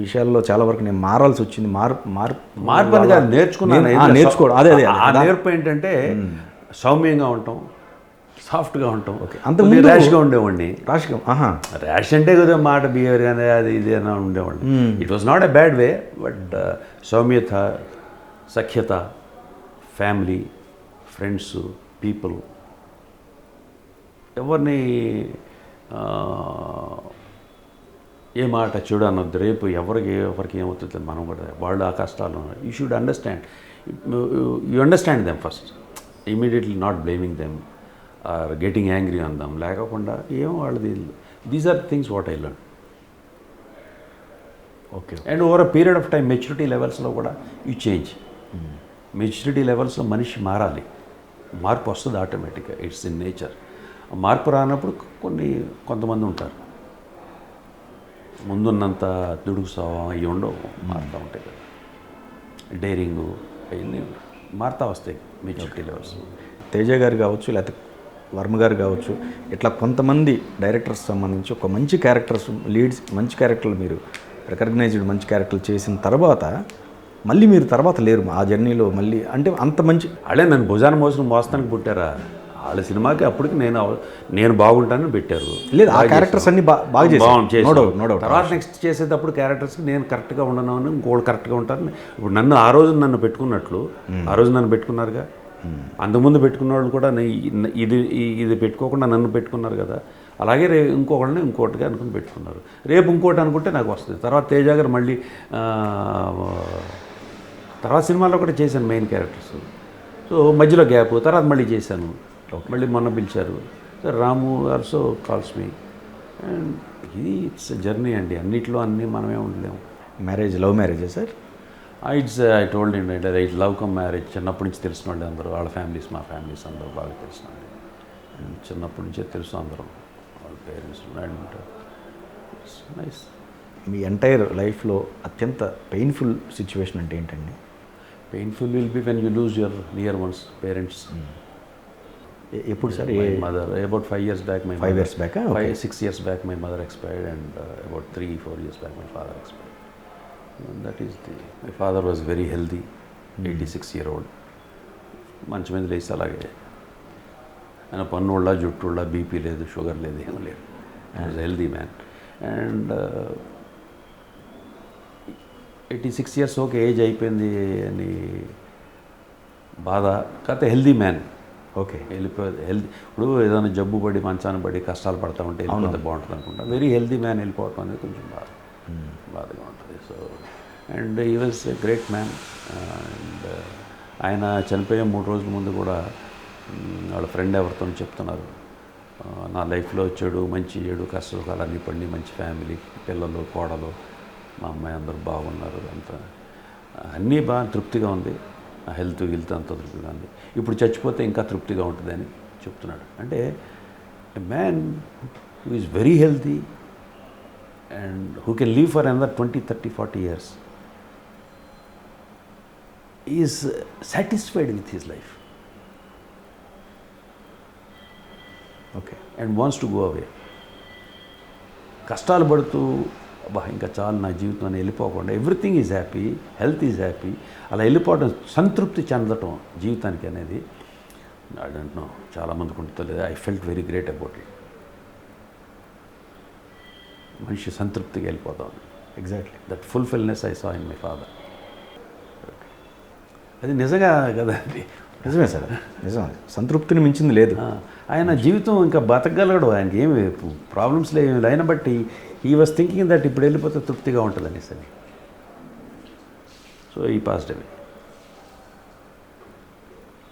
విషయాల్లో చాలా వరకు నేను మారాల్సి వచ్చింది. మార్పు అని కాదు, నేర్చుకోవడం. అదే ఆ నేర్పు ఏంటంటే సౌమ్యంగా ఉంటాం, సాఫ్ట్గా ఉంటాం. ఓకే, అంతకుముందు ర్యాష్గా ఉండేవాడిని. ర్యాష్ అంటే కదా మాట బిహేవియర్ కానీ అది ఇది అని ఉండేవాడిని. It was not a bad way, but సౌమ్యత, సఖ్యత, ఫ్యామిలీ, ఫ్రెండ్స్, పీపుల్, ఎవరిని ఏ మాట చెడు అనొద్దు. రేపు ఎవరికి ఏమవుతుంది మనం కూడా వాళ్ళు ఆ కష్టాలు. You should understand. You understand them first, immediately not blaming them or getting angry on them. లేకుండా ఏం వాళ్ళది. These are things what I learn. Okay, and over a period of time maturity లెవెల్స్లో కూడా యూ చేంజ్. మెచ్యూరిటీ లెవెల్స్లో మనిషి మారాలి. మార్పు వస్తుంది ఆటోమేటిక్గా, ఇట్స్ ఇన్ నేచర్. మార్పు రానప్పుడు కొంతమంది ఉంటారు, ముందున్నంత దుడుకు స్వభావం అవి ఉండవు, మారుతూ ఉంటాయి కదా. డైరింగు అవన్నీ మారుతూ వస్తాయి మెచ్యూరిటీ లెవెల్స్. తేజ గారు కావచ్చు, లేకపోతే వర్మ గారు కావచ్చు, ఇట్లా కొంతమంది డైరెక్టర్స్ సంబంధించి ఒక మంచి క్యారెక్టర్స్, లీడ్స్, మంచి క్యారెక్టర్లు మీరు రికగ్నైజ్డ్ మంచి క్యారెక్టర్లు చేసిన తర్వాత మళ్ళీ మీరు తర్వాత లేరు ఆ జర్నీలో. మళ్ళీ అంటే అంత మంచి అదే నన్ను భుజాన మోస్తానికి పుట్టారా వాళ్ళ సినిమాకి. అప్పటికి నేను బాగుంటానని పెట్టారు. లేదు, ఆ క్యారెక్టర్స్ అన్ని బాగా చేశారు. తర్వాత నెక్స్ట్ చేసేటప్పుడు క్యారెక్టర్స్కి నేను కరెక్ట్గా ఉండను అని ఇంకోళ్ళు కరెక్ట్గా ఉంటారు. ఇప్పుడు నన్ను ఆ రోజు నన్ను పెట్టుకున్నట్లు ఆ రోజు నన్ను పెట్టుకున్నారుగా. అంతకుముందు పెట్టుకున్న వాళ్ళు కూడా ఇది పెట్టుకోకుండా నన్ను పెట్టుకున్నారు కదా. అలాగే ఇంకొకళ్ళని ఇంకోటిగా అనుకుని పెట్టుకున్నారు. రేపు ఇంకోటి అనుకుంటే నాకు వస్తుంది. తర్వాత తేజ గారు మళ్ళీ తర్వాత సినిమాలో కూడా చేశాను మెయిన్ క్యారెక్టర్స్. సో మధ్యలో గ్యాప్, తర్వాత మళ్ళీ చేశాను. మళ్ళీ మొన్న పిలిచారు sir, Ramu also calls me. And ఇది ఇట్స్ జర్నీ అండి. అన్నిట్లో అన్నీ మనమే ఉండలేము. మ్యారేజ్, లవ్ మ్యారేజే సార్? ఐ టోల్డ్ ఏంటంటే ఇట్ లవ్ కమ్ మ్యారేజ్. చిన్నప్పటి నుంచి తెలిసిన వాళ్ళు అందరూ, వాళ్ళ ఫ్యామిలీస్, మా ఫ్యామిలీస్ అందరూ బాగా తెలిసిన వాళ్ళు. చిన్నప్పటి నుంచే తెలుసు అందరం, వాళ్ళ పేరెంట్స్. And it's nice. మీ ఎంటైర్ లైఫ్లో అత్యంత పెయిన్ఫుల్ సిచ్యువేషన్ అంటే ఏంటండి? Painful will be when you lose your near ones, parents. ఎప్పుడు sir? Mother about 5 years back. 5 years back? 6 years back my mother expired, and about 3-4 years back my father expired. That is my father was very healthy, 86-year-old. మంచి మీద లేచి అలాగే ఆయన పన్నుళ్ళ జుట్టుళ్ళ BP లేదు, sugar లేదు, ఏం లేదు. Was healthy man. And 86 years okay age అయిపోయింది అని బాధ, కాకపోతే హెల్దీ మ్యాన్. ఓకే. వెళ్ళిపోయి హెల్దీ, ఇప్పుడు ఏదైనా జబ్బు పడి మంచాన్ని పడి కష్టాలు పడతా ఉంటే వెళ్ళిపోతే బాగుంటుంది అనుకుంటా. వెరీ హెల్దీ మ్యాన్ వెళ్ళిపోవటం అనేది కొంచెం బాధగా ఉంటుంది. సో అండ్ ఈ was a great man. And ఆయన చనిపోయే 3 రోజుల ముందు కూడా వాళ్ళ ఫ్రెండ్ ఎవరితో చెప్తున్నారు, నా లైఫ్లో చెడు మంచి చెడు కష్టాలు అన్నీ పడి మంచి ఫ్యామిలీ, పిల్లలు కోడలు మా అమ్మాయి అందరూ బాగున్నారు, అంతా అన్నీ బాగా తృప్తిగా ఉంది, హెల్త్ అంతా తృప్తిగా ఉంది, ఇప్పుడు చచ్చిపోతే ఇంకా తృప్తిగా ఉంటుందని చెప్తున్నాడు. అంటే a man who is very healthy and who can live for another 20, 30, 40 years is satisfied with his life okay. And wants to go away. కష్టాలు పడుతూ అబ్బా ఇంకా చాలు నా జీవితం అని వెళ్ళిపోకుండా everything is happy, health is happy, అలా వెళ్ళిపోవడం, సంతృప్తి చెందటం జీవితానికి అనేది ఐ డోంట్ నో చాలామందికి ఉంటుంది. I felt very great about it. మనిషి సంతృప్తిగా వెళ్ళిపోతాం. Exactly that fulfilness I saw in my father. అది నిజంగా కదా, నిజమే సార్, నిజం. సంతృప్తిని మించింది లేదు. ఆయన జీవితం ఇంకా బతకగలడు, ఆయనకి ఏమి ప్రాబ్లమ్స్ లేవు. ఆయన బట్టి హీ వాజ్ థింకింగ్ దట్ ఇప్పుడు వెళ్ళిపోతే తృప్తిగా ఉంటుందని సరే. సో ఈ passed away.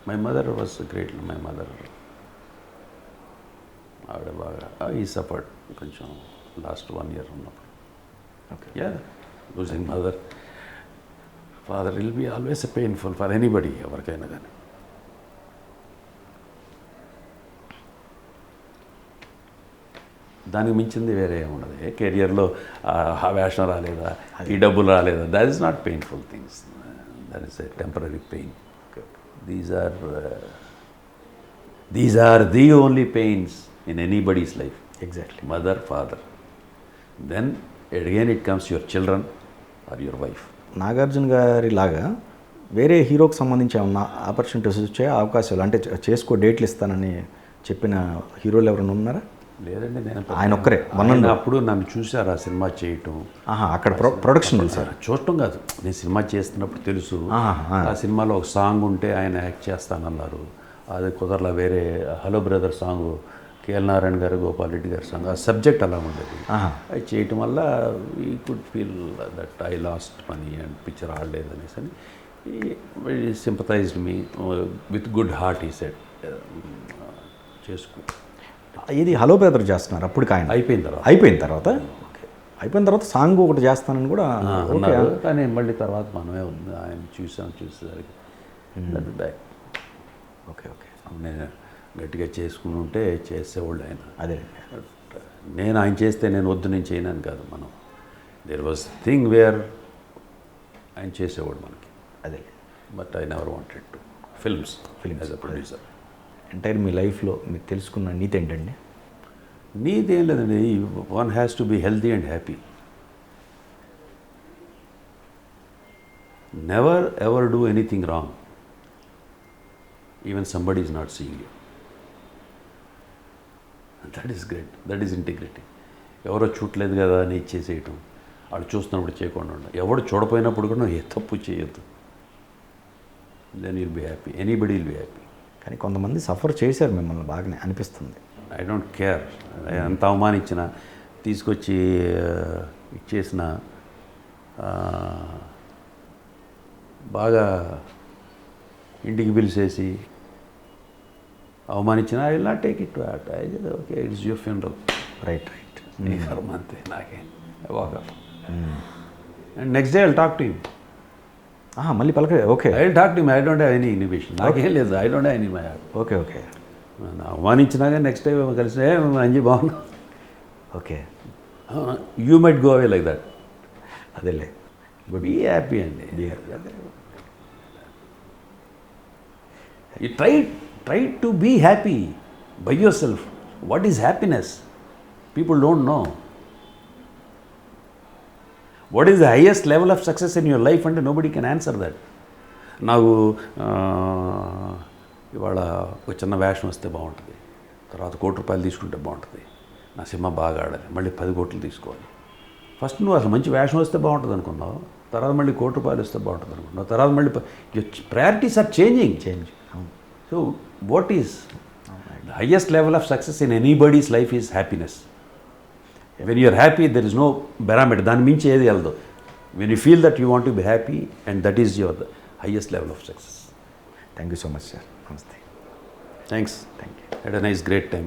My mother was great. My mother ఆవిడ బాగా ఈ సఫర్డ్ కొంచెం లాస్ట్ 1 year ఉన్నప్పుడు. Okay. Yeah, losing mother, father will be always painful for anybody, ఎవరికైనా కానీ. దానికి మించింది వేరే ఏముండదు. కెరియర్లో ఆ వేషం రాలేదా, ఈ డబ్బులు రాలేదా, that is not painful things, that is a temporary pain. These are the only pains in anybody's life. Exactly. Mother, father, then again it comes your children or your wife. Nagarjuna గారి లాగా వేరే హీరోకి సంబంధించి ఏమన్నా ఆపర్చునిటీస్ వచ్చే అవకాశాలు, అంటే చేసుకో డేట్లు ఇస్తానని చెప్పిన హీరోలు ఎవరైనా ఉన్నారా? లేదండి, నేను ఆయన ఒక్కరే. అప్పుడు నన్ను చూశారు ఆ సినిమా చేయటం. అక్కడ ప్రొడక్షన్ సార్ చూడటం కాదు, నేను సినిమా చేస్తున్నప్పుడు తెలుసు. ఆ సినిమాలో ఒక సాంగ్ ఉంటే ఆయన యాక్ట్ చేస్తానన్నారు, అది కుదరలా. వేరే hello brother song, KL Narayana గారు, గోపాల్ రెడ్డి గారి సాంగ్, ఆ సబ్జెక్ట్ అలా ఉండేది. అది చేయటం వల్ల ఈ could feel that I last money and picture ఆడలేదు అనేసి అని సింపథైజ్డ్ మీ విత్ గుడ్ హార్ట్ ఈ సెట్ చేసుకో. ఇది హలో బ్రదర్ చేస్తున్నారు అప్పటికి ఆయన అయిపోయిన తర్వాత అయిపోయిన తర్వాత సాంగ్ ఒకటి చేస్తానని కూడా అన్నారు. కానీ మళ్ళీ తర్వాత మనమే ఉంది, ఆయన చూసేసరికి బ్యాక్. ఓకే. నేను గట్టిగా చేసుకుని ఉంటే చేసేవాళ్ళు ఆయన. అదే నేను ఆయన చేస్తే నేను వద్దు నేను చేయనని కాదు. మనం దేర్ వాజ్ థింగ్ వేర్ ఆయన చేసేవాడు మనకి. అదే. But I never wanted to films as a producer. Entire మీ లైఫ్లో మీరు తెలుసుకున్న నీతి ఏంటండి? నీతి ఏం లేదండి, one has to be healthy and happy. Never ever do anything wrong even somebody is not seeing you. That is great, that is integrity. ఎవరో చూడలేదు కదా అని ఇచ్చేసేయటం, వాళ్ళు చూస్తున్నప్పుడు చేయకుండా ఉండడం. ఎవడు చూడపోయినప్పుడు కూడా ఏ తప్పు చేయొద్దు. Then will be happy, anybody will be happy. కానీ కొంతమంది సఫర్ చేశారు మిమ్మల్ని బాగానే అనిపిస్తుంది. ఐ డోంట్ కేర్, ఎంత అవమానించిన తీసుకొచ్చి ఇచ్చేసిన, బాగా ఇంటికి పిలిచేసి అవమానించిన, I will not take it to heart. I okay, it's your funeral. Right. నీ కర్మ అంతే, నాకే వాకప్. And next day I will talk to him. మళ్ళీ పలక. Okay. I will talk to him. I don't have any inhibition. నాకేం లేదు, I don't have any my heart. Okay. అవమానించినాక నెక్స్ట్ టైం కలిసి అంజీ బాగున్నా. Okay. You might go away like that. అదేలే. Be happy అండి. You try to be happy by yourself. What is happiness? People don't know. What is the highest level of success in your life అంటే nobody can answer that. నాకు ఇవాళ ఒక చిన్న వేషం వస్తే బాగుంటుంది, తర్వాత ₹1,00,00,000 తీసుకుంటే బాగుంటుంది, నా సినిమా బాగా ఆడాలి, మళ్ళీ 10 కోట్లు తీసుకోవాలి. ఫస్ట్ నువ్వు అసలు మంచి వేషం వస్తే బాగుంటుంది అనుకున్నావు, తర్వాత మళ్ళీ ₹1,00,00,000 వస్తే బాగుంటుంది అనుకున్నావు, తర్వాత మళ్ళీ priorities are changing. So what is the highest level of success in anybody's life is happiness. When you're happy there is no parameter, దాని మించి ఏది వెళ్ళదు. When you feel that you want to be happy and that is your highest level of success. Thank you so much sir. నమస్తే. Thanks. Thank you. Had a nice great time.